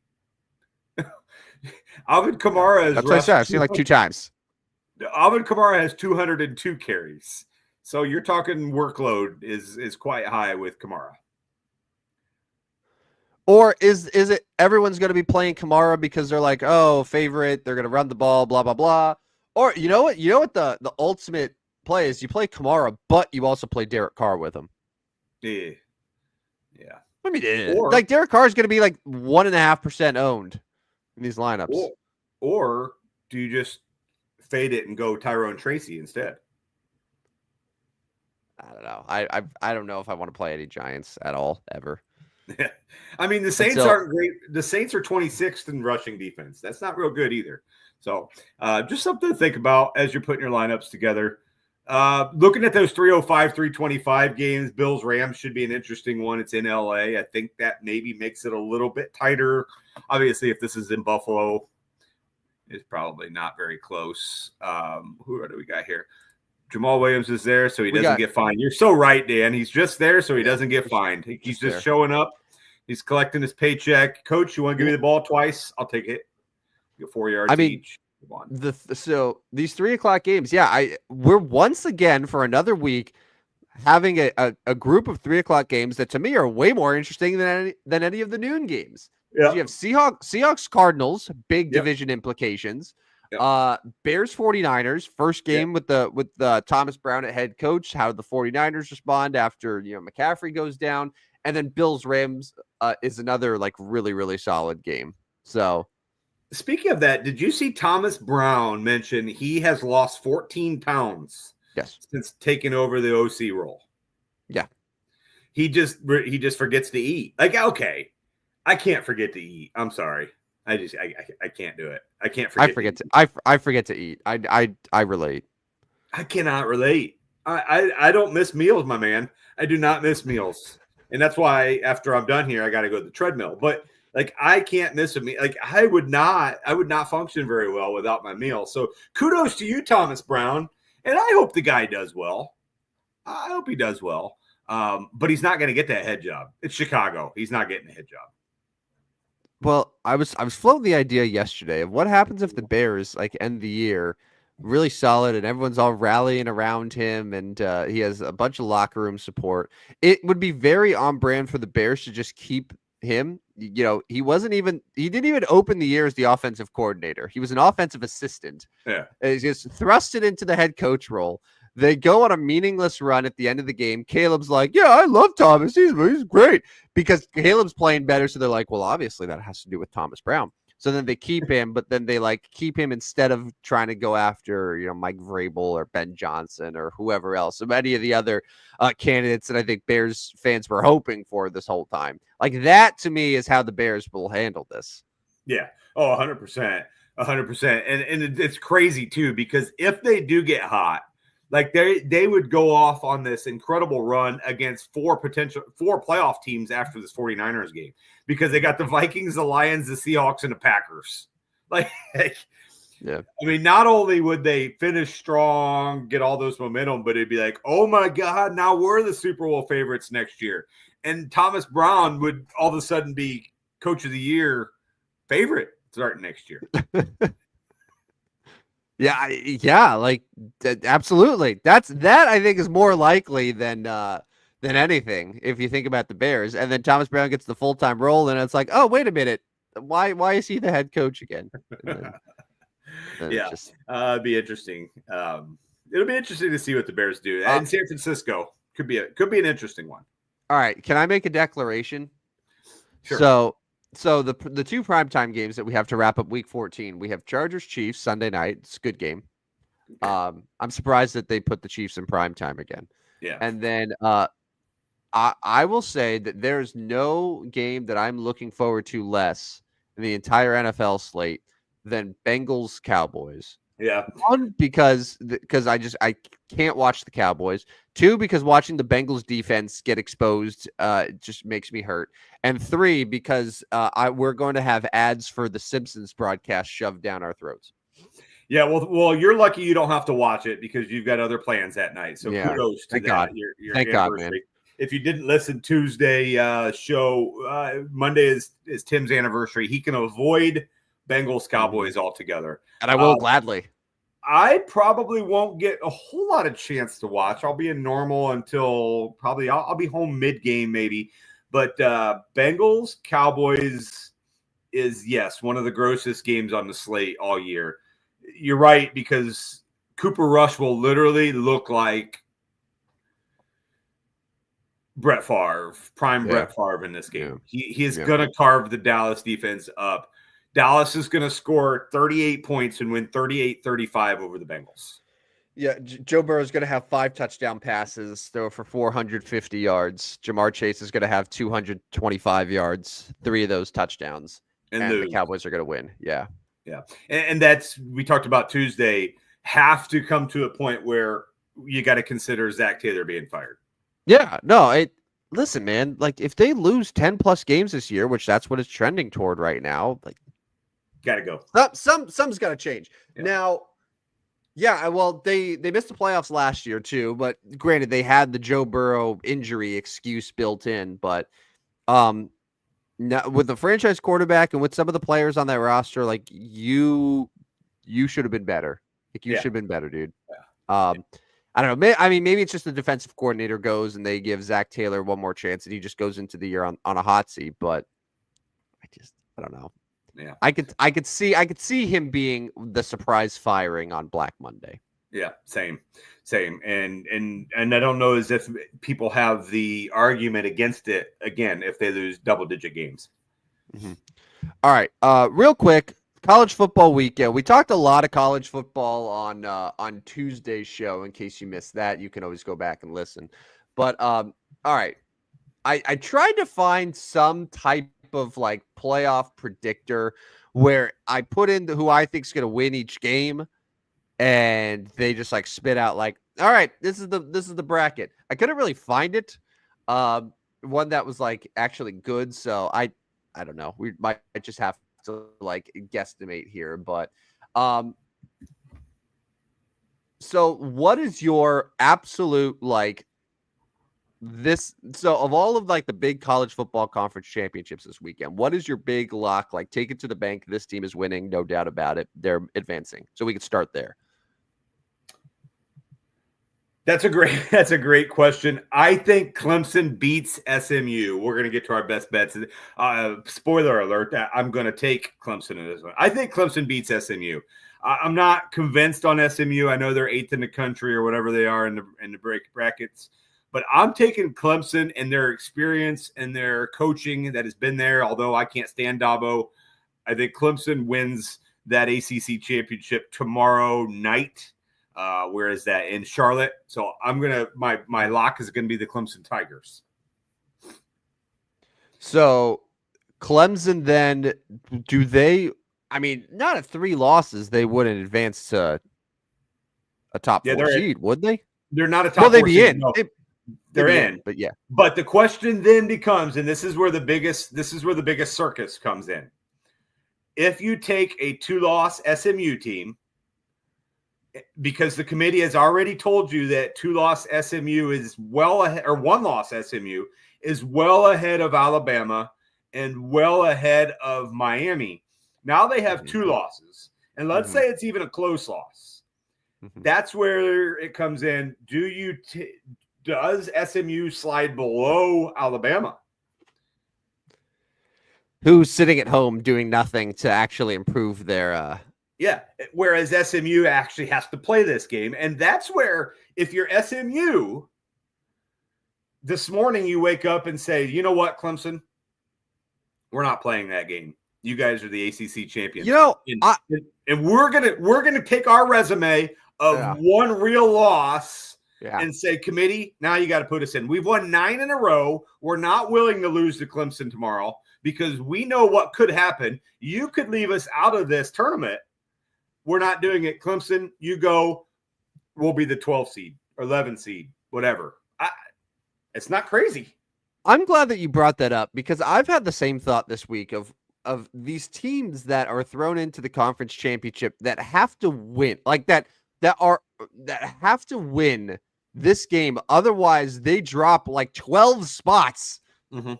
Alvin Kamara is that's what I said. I've seen like 2 times. Alvin Kamara has 202 carries. So you're talking workload is quite high with Kamara. Or is it everyone's going to be playing Kamara because they're like, oh, favorite, they're going to run the ball, blah, blah, blah. Or you know what the ultimate play is? You play Kamara, but you also play Derek Carr with him. Yeah. I mean, like Derek Carr is going to be like 1.5% owned in these lineups. Or do you just fade it and go Tyrone Tracy instead? I don't know. I don't know if I want to play any Giants at all ever. I mean, the Saints aren't great. The Saints are 26th in rushing defense. That's not real good either. So just something to think about as you're putting your lineups together. Looking at those 305, 325 games, Bills Rams should be an interesting one. It's in LA. I think that maybe makes it a little bit tighter. Obviously, if this is in Buffalo, it's probably not very close. Who do we got here? Jamal Williams is there, so he doesn't get fined. You're so right, Dan. He's just there, so he doesn't get fined. He's just showing up. He's collecting his paycheck. Coach, you want to give me the ball twice? I'll take it. You get 4 yards each. So these 3:00 games, we're once again for another week having a group of 3:00 games that to me are way more interesting than any of the noon games. Yeah. You have Seahawks Cardinals, big division implications. Bears 49ers, first game with the Thomas Brown at head coach. How did the 49ers respond after McCaffrey goes down? And then Bills Rams is another like really, really solid game. So speaking of that, did you see Thomas Brown mention he has lost 14 pounds since taking over the OC role? Yeah. He just forgets to eat. Like, okay, I can't forget to eat. I'm sorry. I can't do it. I can't forget. I forget to eat. I relate. I cannot relate. I don't miss meals, my man. I do not miss meals. And that's why after I'm done here, I got to go to the treadmill. But like, I can't miss a meal. Like, I would not function very well without my meal. So kudos to you, Thomas Brown. And I hope the guy does well. I hope he does well. But he's not going to get that head job. It's Chicago. He's not getting a head job. Well, I was floating the idea yesterday of what happens if the Bears like end the year really solid and everyone's all rallying around him and he has a bunch of locker room support. It would be very on brand for the Bears to just keep him. He didn't even open the year as the offensive coordinator. He was an offensive assistant. Yeah. He's just thrusted into the head coach role. They go on a meaningless run at the end of the game. Caleb's like, yeah, I love Thomas. He's great because Caleb's playing better. So they're like, well, obviously that has to do with Thomas Brown. So then they keep him, but then they like keep him instead of trying to go after, Mike Vrabel or Ben Johnson or whoever else. So many of the other candidates that I think Bears fans were hoping for this whole time. Like that to me is how the Bears will handle this. Yeah. Oh, 100%. 100%. And it's crazy too, because if they do get hot, like they would go off on this incredible run against four playoff teams after this 49ers game because they got the Vikings, the Lions, the Seahawks, and the Packers. Yeah. I mean, not only would they finish strong, get all those momentum, but it'd be like, oh my God, now we're the Super Bowl favorites next year. And Thomas Brown would all of a sudden be Coach of the Year favorite starting next year. Yeah, like absolutely. That I think is more likely than anything if you think about the Bears. And then Thomas Brown gets the full-time role, and it's like, oh, wait a minute, why is he the head coach again? And then it's Yeah, just it'd be interesting. It'll be interesting to see what the Bears do. And San Francisco could be an interesting one. all right. Can I make a declaration? Sure. So the two primetime games that we have to wrap up Week 14, we have Chargers Chiefs Sunday night. It's a good game. I'm surprised that they put the Chiefs in prime time again. Yeah. And then I will say that there's no game that I'm looking forward to less in the entire NFL slate than Bengals Cowboys. Yeah. One, because I can't watch the Cowboys. Two, because watching the Bengals defense get exposed just makes me hurt. And three, because we're going to have ads for the Simpsons broadcast shoved down our throats. Yeah, well, you're lucky you don't have to watch it because you've got other plans that night. So Yeah, kudos to thank that. God. Your Thank God, man. If you didn't listen Tuesday show, Monday is Tim's anniversary. He can avoid Bengals Cowboys altogether, and I will gladly. I probably won't get a whole lot of chance to watch. I'll be in normal until probably I'll be home mid game maybe. But Bengals Cowboys is yes one of the grossest games on the slate all year. You're right, because Cooper Rush will literally look like Brett Favre, Brett Favre in this game. He is going to carve the Dallas defense up. Dallas is going to score 38 points and win 38-35 over the Bengals. Yeah, Joe Burrow is going to have 5 touchdown passes, throw for 450 yards. Jamar Chase is going to have 225 yards, 3 of those touchdowns. And the Cowboys are going to win. Yeah. Yeah. And that's, we talked about Tuesday, have to come to a point where you got to consider Zach Taylor being fired. Yeah. No, listen, man, like if they lose 10 plus games this year, which that's what it's trending toward right now, like got to go. Some's got to change. Yeah. Now, yeah, well, they missed the playoffs last year too, but granted, they had the Joe Burrow injury excuse built in, but now, with the franchise quarterback and with some of the players on that roster, like you should have been better. Like you should have been better, dude. Yeah. I don't know. I mean, maybe it's just the defensive coordinator goes and they give Zach Taylor one more chance and he just goes into the year on a hot seat. But I don't know. Yeah, I could see him being the surprise firing on Black Monday. Yeah, same. And I don't know as if people have the argument against it again if they lose double-digit games. Mm-hmm. All right, real quick, college football weekend. We talked a lot of college football on Tuesday's show. In case you missed that, you can always go back and listen. But all right, I tried to find some type of like playoff predictor where I put in who I think is going to win each game. And they just like spit out like, all right, this is the bracket. I couldn't really find it. One that was like actually good. So I don't know. We might just have to like guesstimate here. But so what is your absolute like this? So of all of like the big college football conference championships this weekend, what is your big lock? Like take it to the bank. This team is winning. No doubt about it. They're advancing. So we can start there. That's a great question. I think Clemson beats SMU. We're going to get to our best bets. Spoiler alert, I'm going to take Clemson in this one. I think Clemson beats SMU. I'm not convinced on SMU. I know they're 8th in the country or whatever they are in the brackets, but I'm taking Clemson and their experience and their coaching that has been there. Although I can't stand Dabo, I think Clemson wins that ACC championship tomorrow night. Where is that? In Charlotte. So I'm gonna my lock is gonna be the Clemson Tigers. So Clemson then do they? I mean, not at 3 losses, they wouldn't advance to a top 4 seed, would they? They're not a top. Well, they'd be in. No. They're in, but yeah. But the question then becomes, and this is where the biggest circus comes in. If you take a 2-loss SMU team, because the committee has already told you that 2-loss SMU is well ahead, or 1-loss SMU is well ahead of Alabama and well ahead of Miami. Now they have 2 losses. and let's Mm-hmm. say it's even a close loss. Mm-hmm. That's where it comes in. Does SMU slide below Alabama? Who's sitting at home doing nothing to actually improve their Yeah. Whereas SMU actually has to play this game. And that's where, if you're SMU, this morning you wake up and say, you know what, Clemson? We're not playing that game. You guys are the ACC champions. And we're gonna take our resume of one real loss and say, committee, now you got to put us in. We've won 9 in a row. We're not willing to lose to Clemson tomorrow because we know what could happen. You could leave us out of this tournament. We're not doing it. Clemson, you go. We'll be the 12 seed or 11 seed, whatever. It's not crazy. I'm glad that you brought that up because I've had the same thought this week of these teams that are thrown into the conference championship that have to win, like that have to win this game. Otherwise, they drop like 12 spots. Mm-hmm.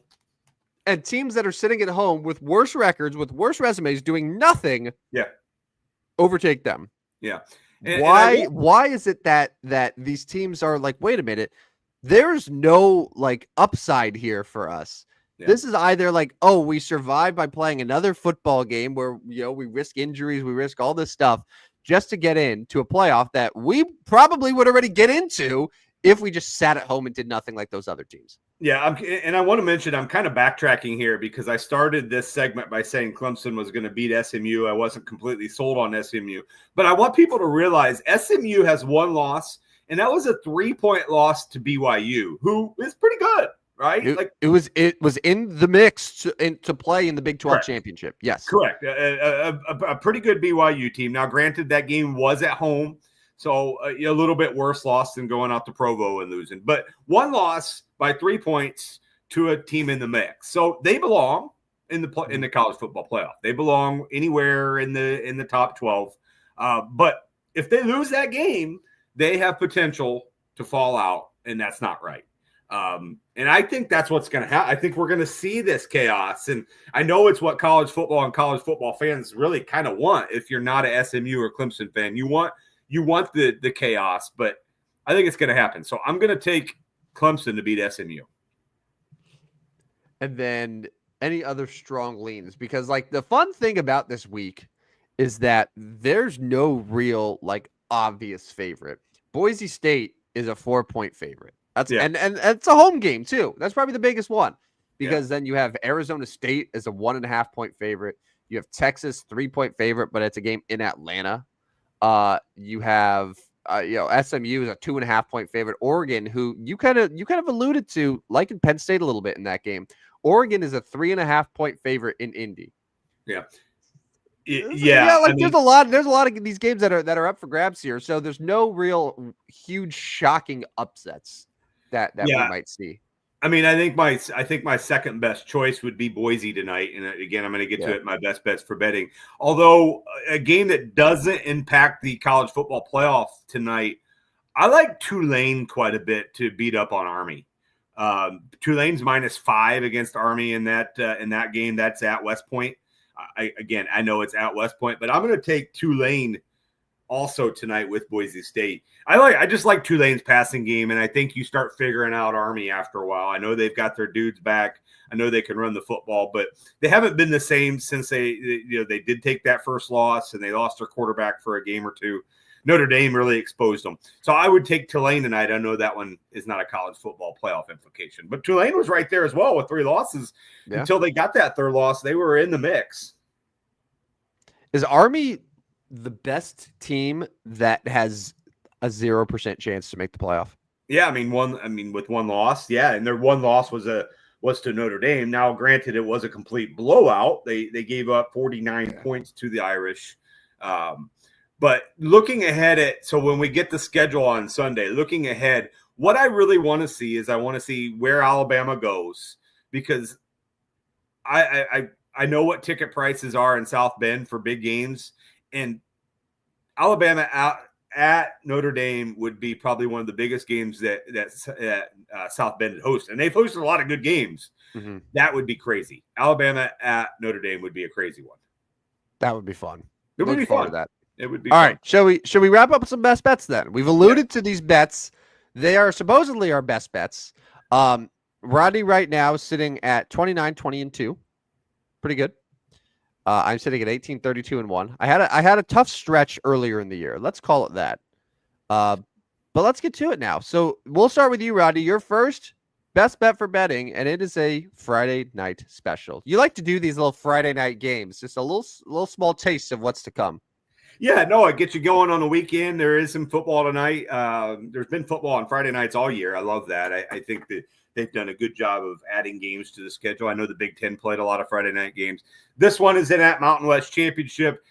And teams that are sitting at home with worse records, with worse resumes, doing nothing, overtake them. Yeah. Why is it that these teams are like, wait a minute, there's no like upside here for us. Yeah. This is either like, oh, we survived by playing another football game where, you know, we risk injuries, we risk all this stuff just to get into a playoff that we probably would already get into if we just sat at home and did nothing like those other teams. Yeah, and I want to mention I'm kind of backtracking here because I started this segment by saying Clemson was going to beat SMU. I wasn't completely sold on SMU, but I want people to realize SMU has one loss, and that was a 3-point loss to BYU, who is pretty good, right? It was in the mix to play in the Big 12 championship. Yes, correct. A pretty good BYU team. Now, granted, that game was at home, so a little bit worse loss than going out to Provo and losing, but one loss by 3 points to a team in the mix. So they belong in the college football playoff. They belong anywhere in the top 12. But if they lose that game, they have potential to fall out, and that's not right. And I think that's what's going to happen. I think we're going to see this chaos. And I know it's what college football and college football fans really kind of want. If you're not a SMU or Clemson fan, you want the chaos, but I think it's going to happen. So I'm going to take Clemson to beat SMU. And then any other strong leans, because like the fun thing about this week is that there's no real like obvious favorite. Boise State is a 4-point favorite. That's and it's a home game too. That's probably the biggest one because then you have Arizona State as a 1.5-point favorite. You have Texas 3-point favorite, but it's a game in Atlanta. You have SMU is a 2.5-point favorite. Oregon, who you kind of alluded to, like in Penn State a little bit in that game. Oregon is a 3.5-point favorite in Indy. Yeah. There's a lot of these games that are up for grabs here. So there's no real huge shocking upsets that we might see. I mean, I think my second best choice would be Boise tonight. And again, I'm going to get to it. My best bets for betting. Although a game that doesn't impact the college football playoff tonight, I like Tulane quite a bit to beat up on Army. Tulane's -5 against Army in that game. That's at West Point. I know it's at West Point, but I'm going to take Tulane also tonight with Boise State. I just like Tulane's passing game, and I think you start figuring out Army after a while. I know they've got their dudes back. I know they can run the football, but they haven't been the same since they did take that first loss and they lost their quarterback for a game or two. Notre Dame really exposed them. So I would take Tulane tonight. I know that one is not a college football playoff implication, but Tulane was right there as well with 3 losses until they got that third loss. They were in the mix. Is Army the best team that has a 0% chance to make the playoff? Yeah, with one loss, and their one loss was to Notre Dame. Now, granted, it was a complete blowout. They gave up 49 points to the Irish. But looking ahead so when we get the schedule on Sunday, looking ahead, what I really want to see is I want to see where Alabama goes, because I know what ticket prices are in South Bend for big games, and Alabama at Notre Dame would be probably one of the biggest games that South Bend hosts, and they've hosted a lot of good games. Mm-hmm. That would be crazy. Alabama at Notre Dame would be a crazy one. That would be fun. It would Look be forward fun. to that. It would be All fun. right, shall we wrap up with some best bets then? We've alluded to these bets. They are supposedly our best bets. Rodney right now is sitting at 29, 20, and 2. Pretty good. I'm sitting at 18, 32, and 1. I had a tough stretch earlier in the year. Let's call it that. But let's get to it now. So we'll start with you, Rodney. Your first best bet for betting, and it is a Friday night special. You like to do these little Friday night games, just a little small taste of what's to come. Yeah, no, it gets you going on the weekend. There is some football tonight. There's been football on Friday nights all year. I love that. I think that they've done a good job of adding games to the schedule. I know the Big Ten played a lot of Friday night games. This one is in that Mountain West Championship.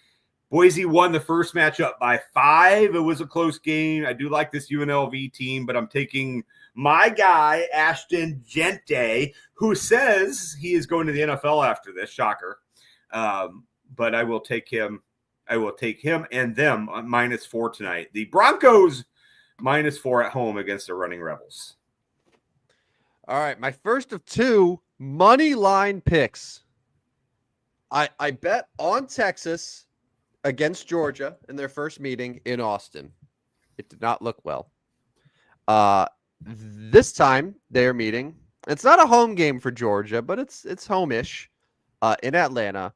Boise won the first matchup by 5. It was a close game. I do like this UNLV team, but I'm taking my guy, Ashton Gente, who says he is going to the NFL after this. Shocker. But I will take him. I will take him and them on -4 tonight. The Broncos -4 at home against the Running Rebels. All right, my first of 2 money line picks. I bet on Texas against Georgia in their first meeting in Austin. It did not look well. This time they're meeting. It's not a home game for Georgia, but it's home-ish in Atlanta.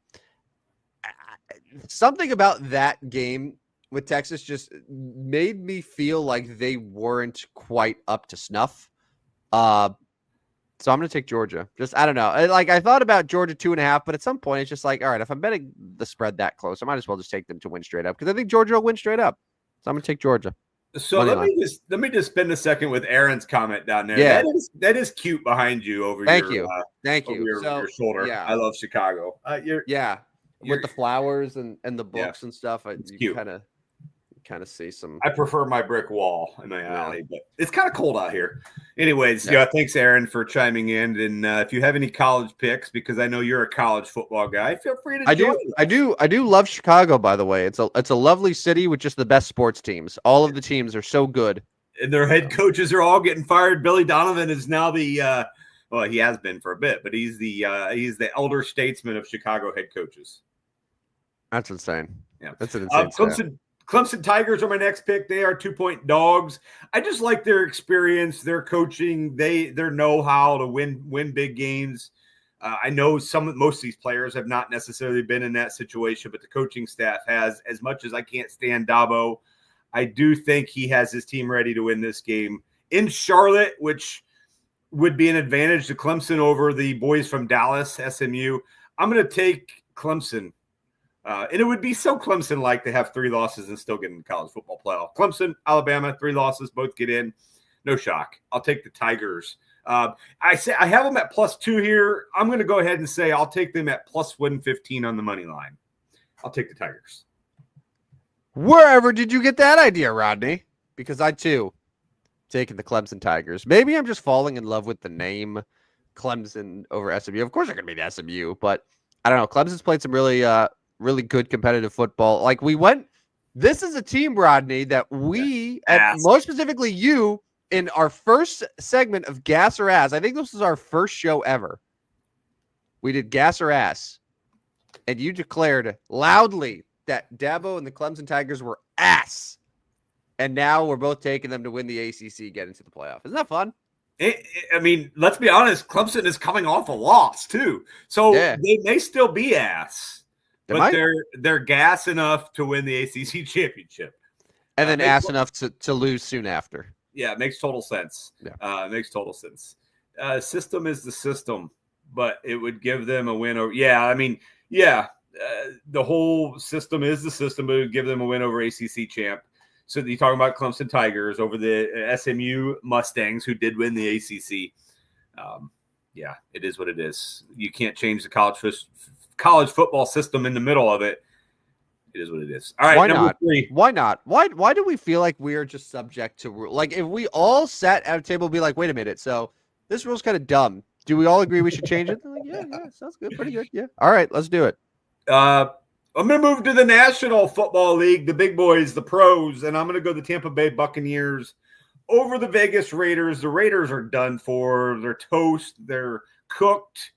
Something about that game with Texas just made me feel like they weren't quite up to snuff. So I'm going to take Georgia. Just, I don't know. I thought about Georgia 2.5, but at some point it's just like, all right, if I'm betting the spread that close, I might as well just take them to win straight up because I think Georgia will win straight up. So I'm going to take Georgia. So let me just spend a second with Aaron's comment down there. Yeah. That is cute behind you over Thank your you. your shoulder. Yeah. I love Chicago. With the flowers and the books and stuff. You kind of see some. I prefer my brick wall in my alley, but it's kind of cold out here. Anyways, thanks, Aaron, for chiming in. And if you have any college picks, because I know you're a college football guy, feel free to join us. I do love Chicago, by the way. It's a lovely city with just the best sports teams. All of the teams are so good. And their head coaches are all getting fired. Billy Donovan is now the well, he has been for a bit, but he's the elder statesman of Chicago head coaches. That's insane. Yeah, that's an insane. Clemson Tigers are my next pick. They are 2-point dogs. I just like their experience, their coaching, their know-how to win big games. I know most of these players have not necessarily been in that situation, but the coaching staff has. As much as I can't stand Dabo, I do think he has his team ready to win this game in Charlotte, which would be an advantage to Clemson over the boys from Dallas, SMU. I'm going to take Clemson. And it would be so Clemson-like to have 3 losses and still get in the college football playoff. Clemson, Alabama, 3 losses, both get in. No shock. I'll take the Tigers. I have them at +2 here. I'm going to go ahead and say I'll take them at +115 on the money line. I'll take the Tigers. Wherever did you get that idea, Rodney? Because I, too, taking the Clemson Tigers. Maybe I'm just falling in love with the name Clemson over SMU. Of course they're going to be the SMU, but I don't know. Clemson's played some really good competitive football. This is a team, Rodney, that we, and more specifically you, in our first segment of Gas or Ass, I think this was our first show ever. We did Gas or Ass, and you declared loudly that Dabo and the Clemson Tigers were ass. And now we're both taking them to win the ACC, get into the playoff. Isn't that fun? I mean, let's be honest. Clemson is coming off a loss, too. So they may still be ass. But they're gas enough to win the ACC championship. And then ass enough to lose soon after. Yeah, it makes total sense. Yeah. It makes total sense. System is the system, but it would give them a win over. Yeah, I mean, the whole system is the system, but it would give them a win over ACC champ. So you're talking about Clemson Tigers over the SMU Mustangs, who did win the ACC. Yeah, it is what it is. You can't change the college football system in the middle of it. It is what it is. All right, number 3. Why not? Why do we feel like we are just subject to rule? Like if we all sat at a table and be like, wait a minute, so this rule's kind of dumb. Do we all agree we should change it? Like, yeah, sounds good, pretty good. Yeah. All right, let's do it. I'm going to move to the National Football League, the big boys, the pros, and I'm going to go the Tampa Bay Buccaneers over the Vegas Raiders. The Raiders are done for. They're toast. They're cooked.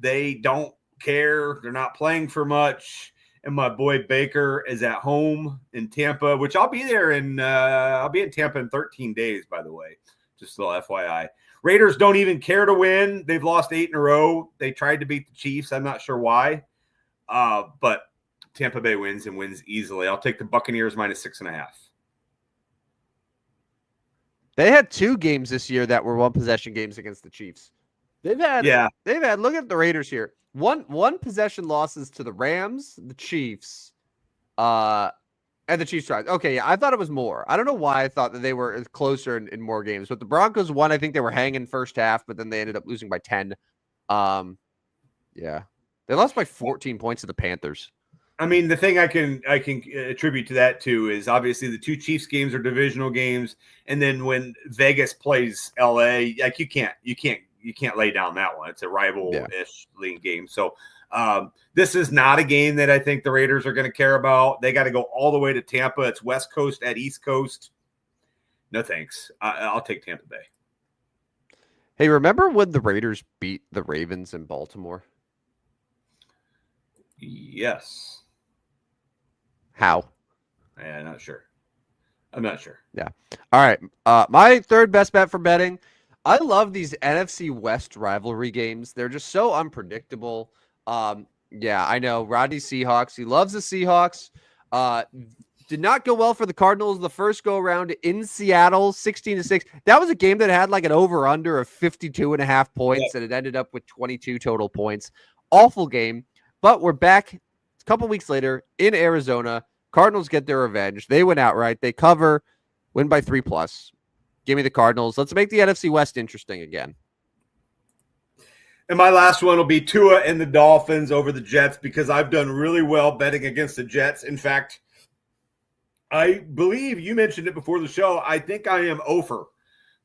They don't care. They're not playing for much. and my boy Baker is at home in Tampa, which I'll be there in. I'll be in Tampa in 13 days, by the way. Just a little FYI. Raiders don't even care to win. They've lost 8 in a row. They tried to beat the Chiefs. I'm not sure why, but Tampa Bay wins and wins easily. I'll take the Buccaneers minus 6.5. They had 2 games this year that were one possession games against the Chiefs. They've had look at the Raiders here. One possession losses to the Rams, the Chiefs, and the Chiefs tried. Okay, yeah, I thought it was more. I don't know why I thought that they were closer in more games. But the Broncos won. I think they were hanging first half, but then they ended up losing by 10. Yeah. They lost by 14 points to the Panthers. I mean, the thing I can attribute to that too is obviously the 2 Chiefs games are divisional games, and then when Vegas plays LA, like you can't lay down that one. It's a rival-ish league game. So this is not a game that I think the Raiders are going to care about. They got to go all the way to Tampa. It's West Coast at East Coast. No thanks. I'll take Tampa Bay. Hey, remember when the Raiders beat the Ravens in Baltimore? Yes. How? I'm not sure. Yeah. All right. My third best bet for betting. I love these NFC West rivalry games. They're just so unpredictable. Yeah, I know. Rodney Seahawks. He loves the Seahawks. Did not go well for the Cardinals the first go around in Seattle, 16-6. That was a game that had like an over-under of 52.5 points, and it ended up with 22 total points. Awful game. But we're back a couple weeks later in Arizona. Cardinals get their revenge. They win outright. They cover, win by 3+. Give me the Cardinals. Let's make the NFC West interesting again. And my last one will be Tua and the Dolphins over the Jets because I've done really well betting against the Jets. In fact, I believe you mentioned it before the show. I think I am over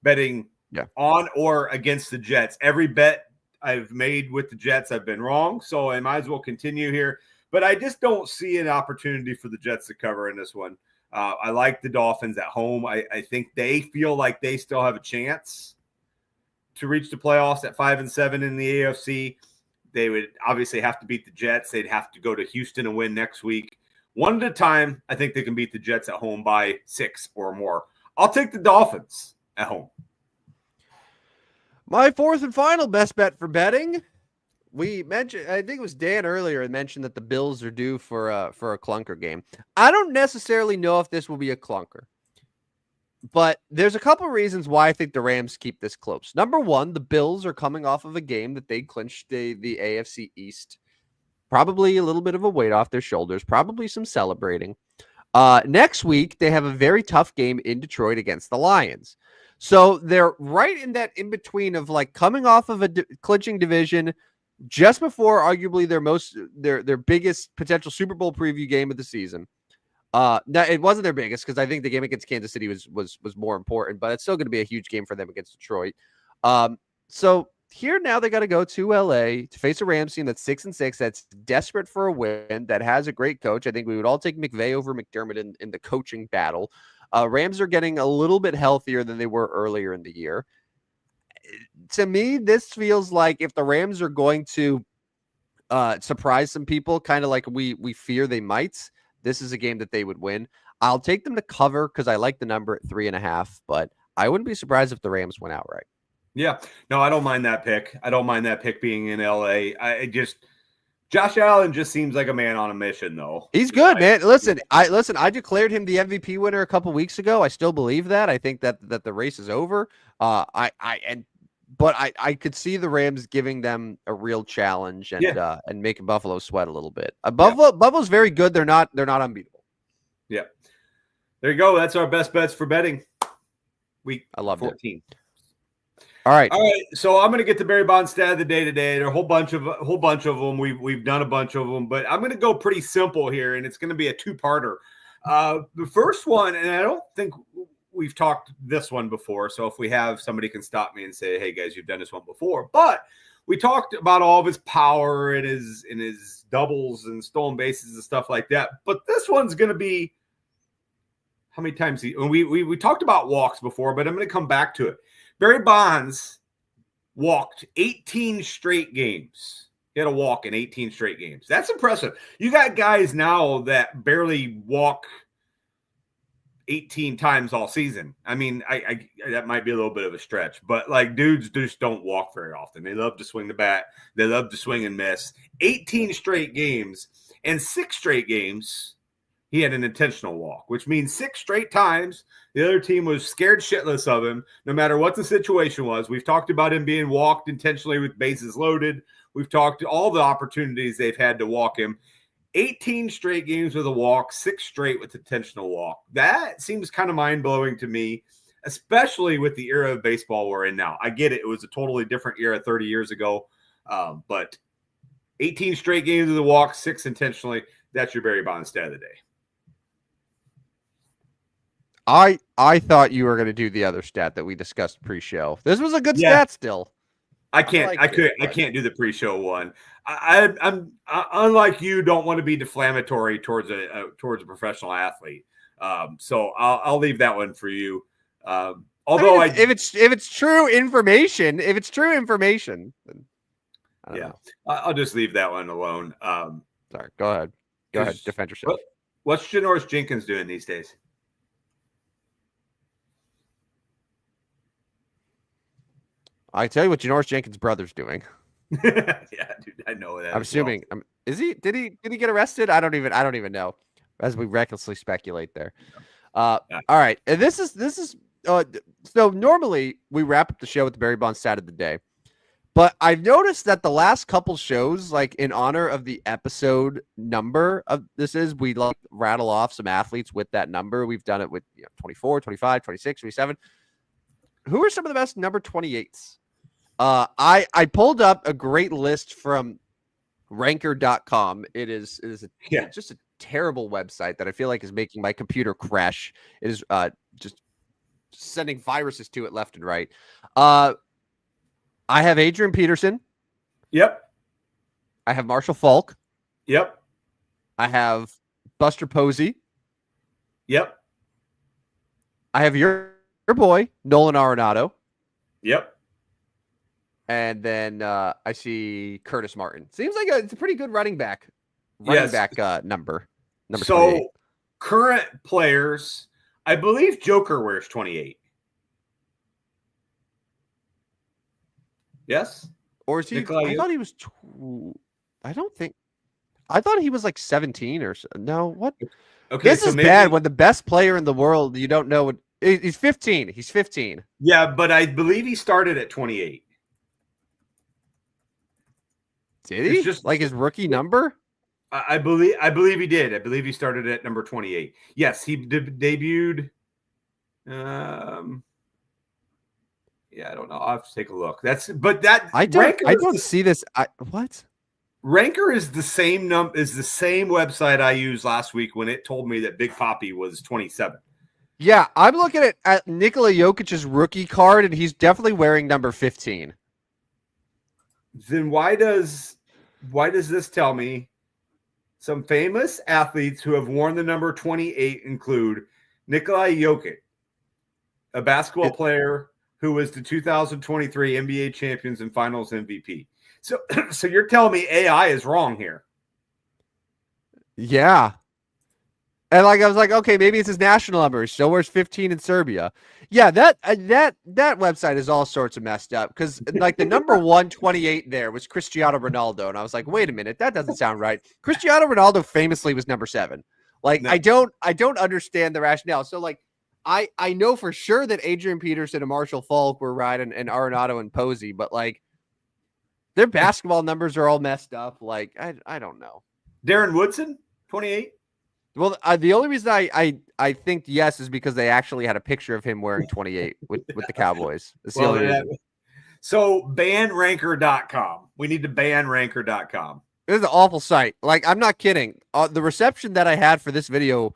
betting on or against the Jets. Every bet I've made with the Jets, I've been wrong, so I might as well continue here. But I just don't see an opportunity for the Jets to cover in this one. I like the Dolphins at home. I think they feel like they still have a chance to reach the playoffs at 5-7 in the AFC. They would obviously have to beat the Jets. They'd have to go to Houston and win next week. One at a time, I think they can beat the Jets at home by 6 or more. I'll take the Dolphins at home. My fourth and final best bet for betting. We mentioned, I think it was Dan earlier, mentioned that the Bills are due for a clunker game. I don't necessarily know if this will be a clunker, but there's a couple reasons why I think the Rams keep this close. Number one, the Bills are coming off of a game that they clinched the AFC East. Probably a little bit of a weight off their shoulders, probably some celebrating. Next week, they have a very tough game in Detroit against the Lions. So they're right in that in-between of like coming off of a clinching division just before arguably their biggest potential Super Bowl preview game of the season. Now it wasn't their biggest because I think the game against Kansas City was more important, but it's still going to be a huge game for them against Detroit. So here now they got to go to LA to face a Rams team that's 6-6, that's desperate for a win, that has a great coach. I think we would all take McVay over McDermott in the coaching battle. Rams are getting a little bit healthier than they were earlier in the year. To me, this feels like if the Rams are going to surprise some people, kind of like we fear they might, this is a game that they would win. I'll take them to cover because I like the number at 3.5, but I wouldn't be surprised if the Rams went outright. Yeah, no, I don't mind that pick. I don't mind that pick being in LA. Josh Allen just seems like a man on a mission, though. He's good, man. Listen, I declared him the MVP winner a couple weeks ago. I still believe that. I think that the race is over. But I could see the Rams giving them a real challenge and making Buffalo sweat a little bit. Buffalo's very good. They're not unbeatable. Yeah. There you go. That's our best bets for betting. Week I love 14. It. All right. So I'm going to get the Barry Bonds stat of the day today. There are a whole bunch of them. We've done a bunch of them, but I'm going to go pretty simple here, and it's going to be a 2-parter. The first one, and I don't think we've talked this one before, so if we have, somebody can stop me and say, "Hey guys, you've done this one before." But we talked about all of his power and his doubles and stolen bases and stuff like that. But this one's going to be how many times we talked about walks before, but I'm going to come back to it. Barry Bonds walked 18 straight games He had a walk in 18 straight games. That's impressive. You got guys now that barely walk 18 times all season. I mean, I that might be a little bit of a stretch, but like dudes just don't walk very often. They love to swing the bat. They love to swing and miss. 18 straight games, and 6 straight games he had an intentional walk, which means 6 straight times the other team was scared shitless of him, no matter what the situation was. We've talked about him being walked intentionally with bases loaded. We've talked all the opportunities they've had to walk him. 18 straight games with a walk, 6 straight with intentional walk. That seems kind of mind-blowing to me, especially with the era of baseball we're in now. I get it. It was a totally different era 30 years ago, but 18 straight games with a walk, 6 intentionally, that's your Barry Bonds stat of the day. I thought you were going to do the other stat that we discussed pre-show. This was a good stat still. I can't do the pre-show one. I'm unlike you. Don't want to be deflammatory towards a professional athlete. So I'll leave that one for you. Although if it's true information, then I don't know. I'll just leave that one alone. Sorry, go ahead. Go ahead. Defend yourself. What's Janoris Jenkins doing these days? I tell you what Janoris Jenkins' brother's doing. Yeah, dude, I know that. I'm assuming. Is he? Did he get arrested? I don't even know. As we recklessly speculate there. All right, and this is. So normally we wrap up the show with the Barry Bonds stat of the day, but I've noticed that the last couple shows, like in honor of the episode number of this is, we like rattle off some athletes with that number. We've done it with 24, 25, 26, 27. Who are some of the best number 28s? I pulled up a great list from ranker.com. It is just a terrible website that I feel like is making my computer crash. It is just sending viruses to it left and right. I have Adrian Peterson. Yep. I have Marshall Falk. Yep. I have Buster Posey. Yep. I have your boy, Nolan Arenado. Yep. And then I see Curtis Martin. Seems like it's a pretty good running back number. So 28. Current players, I believe Joker wears 28. Yes? Or is he? I thought he was. I thought he was like 17 or so. No, what? Okay, this is bad when the best player in the world, you don't know what. He's 15. He's 15. Yeah, but I believe he started at 28. Did he? Just like his rookie number? I believe he did. I believe he started at number 28. Yes, he debuted. Yeah, I don't know. I'll have to take a look. I don't see this. What? Ranker is the same website I used last week when it told me that Big Papi was 27. Yeah, I'm looking at Nikola Jokic's rookie card, and he's definitely wearing number 15. Then why does this tell me some famous athletes who have worn the number 28 include Nikola Jokic, a basketball player who was the 2023 NBA champions and finals MVP. So you're telling me AI is wrong here? Yeah. And I was like, okay, maybe it's his national number. So where's 15 in Serbia? Yeah, that website is all sorts of messed up because like the number 128 there was Cristiano Ronaldo, and I was like, wait a minute, that doesn't sound right. Cristiano Ronaldo famously was number 7. Like, no. I don't understand the rationale. So like, I know for sure that Adrian Peterson and Marshall Falk were right, and Arenado and Posey, but like their basketball numbers are all messed up. Like, I don't know. Darren Woodson, 28. Well, the only reason I think yes is because they actually had a picture of him wearing 28 with the Cowboys. That's the only reason. So ban ranker.com. We need to ban ranker.com. This is an awful site. Like, I'm not kidding. The reception that I had for this video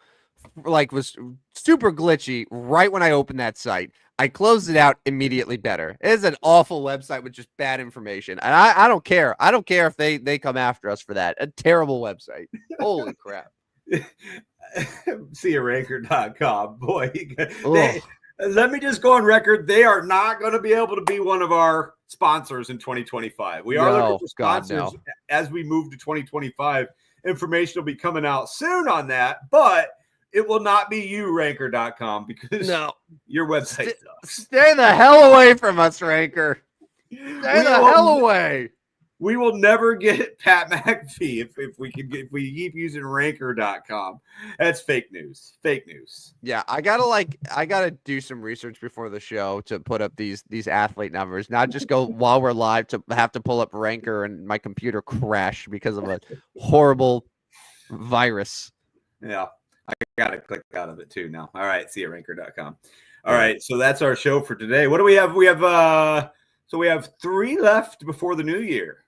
was super glitchy right when I opened that site. I closed it out immediately better. It is an awful website with just bad information. And I don't care. I don't care if they come after us for that. A terrible website. Holy crap. See a ranker.com. Boy, let me just go on record. They are not going to be able to be one of our sponsors in 2025. We are looking for sponsors as we move to 2025. Information will be coming out soon on that, but it will not be you, Ranker.com, because your website sucks. Stay the hell away from us, Ranker. Stay the hell away. We will never get Pat McAfee if we keep using Ranker.com. That's fake news. Fake news. Yeah, I gotta do some research before the show to put up these athlete numbers. Not just go while we're live to have to pull up Ranker and my computer crash because of a horrible virus. Yeah, I gotta click out of it too now. All right, see you Ranker.com. All right, so that's our show for today. What do we have? We have 3 left before the new year.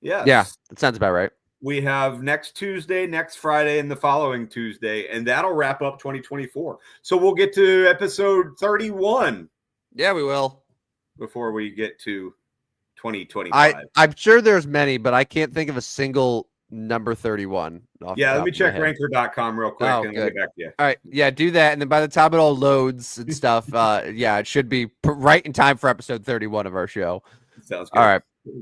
Yes. Yeah, that sounds about right. We have next Tuesday, next Friday, and the following Tuesday, and that'll wrap up 2024. So we'll get to episode 31. Yeah, we will. Before we get to 2025. I'm sure there's many, but I can't think of a single number 31. Yeah, let me check Ranker.com real quick and I'll get back to you. All right, yeah, do that, and then by the time it all loads and stuff, yeah, it should be right in time for episode 31 of our show. Sounds good. All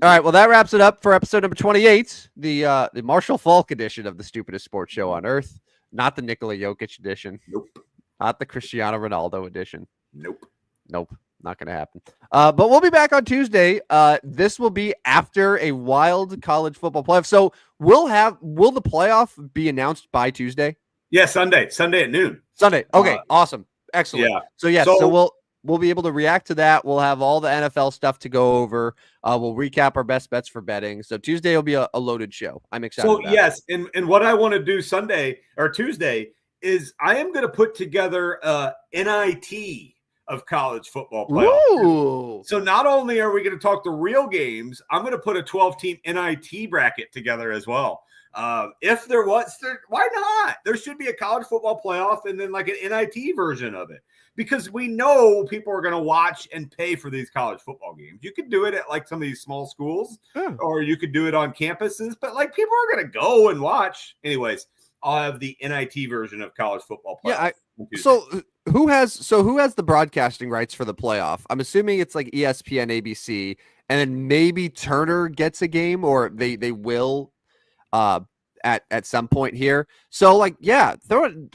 right, well, that wraps it up for episode number 28, the Marshall Falk edition of the Stupidest Sports Show on Earth, not the Nikola Jokic edition. Nope. Not the Cristiano Ronaldo edition. Nope. Not going to happen. But we'll be back on Tuesday. This will be after a wild college football playoff. So will the playoff be announced by Tuesday? Yeah, Sunday at noon. Sunday. Okay, awesome. Excellent. Yeah. So we'll be able to react to that. We'll have all the NFL stuff to go over. We'll recap our best bets for betting. So Tuesday will be a loaded show. I'm excited. So yes, and what I want to do Tuesday is I am going to put together NIT of college football playoff. Ooh. So not only are we going to talk the real games, I'm going to put a 12-team NIT bracket together as well. If there was, why not? There should be a college football playoff and then like an NIT version of it, because we know people are going to watch and pay for these college football games. You could do it at like some of these small schools, or you could do it on campuses, but like people are going to go and watch. Anyways, I'll have the NIT version of college football playoff. Yeah. So who has the broadcasting rights for the playoff? I'm assuming it's like ESPN, ABC, and then maybe Turner gets a game, or they will at some point here. So like, yeah,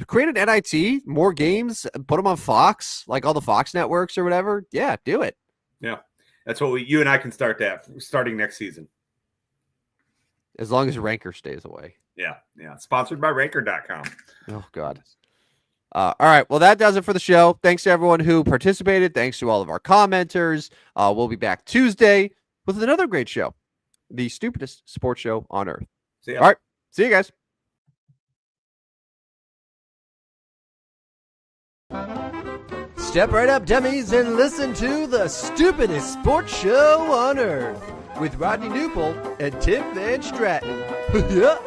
create an NIT, more games, put them on Fox, like all the Fox networks or whatever. Yeah, do it. Yeah, that's what you and I can start that starting next season. As long as Ranker stays away. Yeah. Sponsored by Ranker.com. Oh God. All right. Well, that does it for the show. Thanks to everyone who participated. Thanks to all of our commenters. We'll be back Tuesday with another great show, the Stupidest Sports Show on Earth. See ya. All right. See you guys. Step right up, dummies, and listen to the Stupidest Sports Show on Earth with Rodney Newpole and Tim Van Stratton. Yeah.